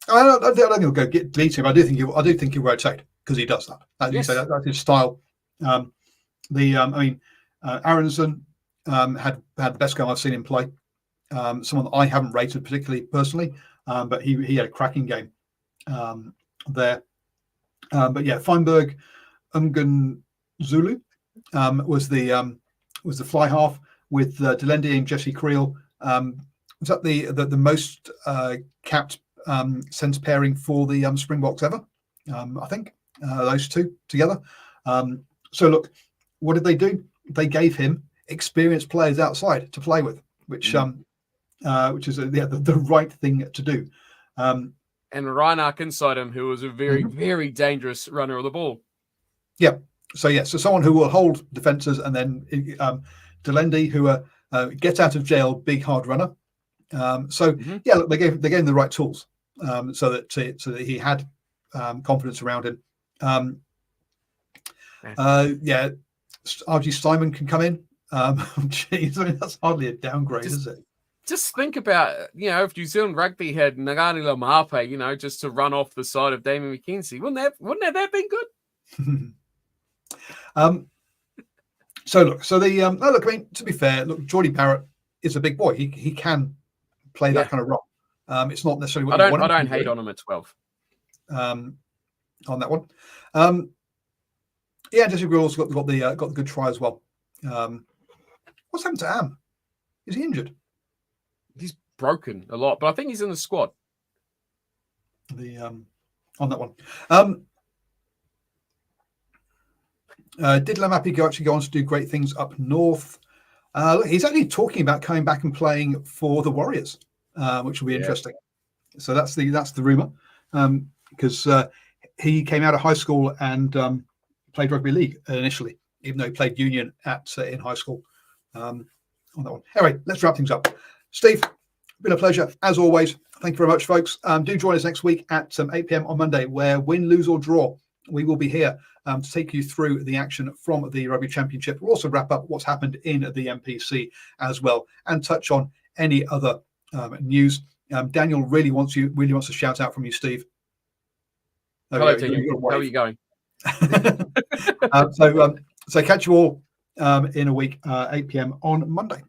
I don't think he'll go get B team. I do think he'll rotate because he does that. Yes. That's his style. Aronson had the best game I've seen him play. Someone that I haven't rated particularly personally, but he had a cracking game there. But yeah, Feinberg, Zulu was the fly half with Delende and Jesse Creel. Was that the most capped centre pairing for the Springboks ever? I think those 2 together. So look, what did they do? They gave him experienced players outside to play with, which is the right thing to do. And Reinach inside him, who was a very, very dangerous runner of the ball. Yeah. So someone who will hold defences, and then Delende, who gets out of jail, big hard runner. Look, they gave him the right tools, so that he had confidence around him. RG Simon can come in. That's hardly a downgrade, is it? Just think about, if New Zealand rugby had Ngani Laumape, just to run off the side of Damien McKenzie, wouldn't that been good? To be fair, Geordie Barrett is a big boy. He can play that kind of role. It's not necessarily what I don't hate on him at 12. On that one. Jesse Grill's got the good try as well. What's happened to Am? Is he injured? broken a lot, but I think he's in the squad. On that one. Did Lamapi actually go on to do great things up north? He's actually talking about coming back and playing for the Warriors, which will be interesting. So that's the rumor, because he came out of high school and played rugby league initially, even though he played union in high school. On that one. Anyway, let's wrap things up. Steve, been a pleasure as always. Thank you very much, folks. Do join us next week at 8 p.m. on Monday, where win, lose or draw, we will be here to take you through the action from the Rugby Championship. We'll also wrap up what's happened in the NPC as well, and touch on any other news. Daniel really wants a shout out from you, Steve. Hello, Daniel. How are you going? So catch you all in a week, 8 p.m. on Monday.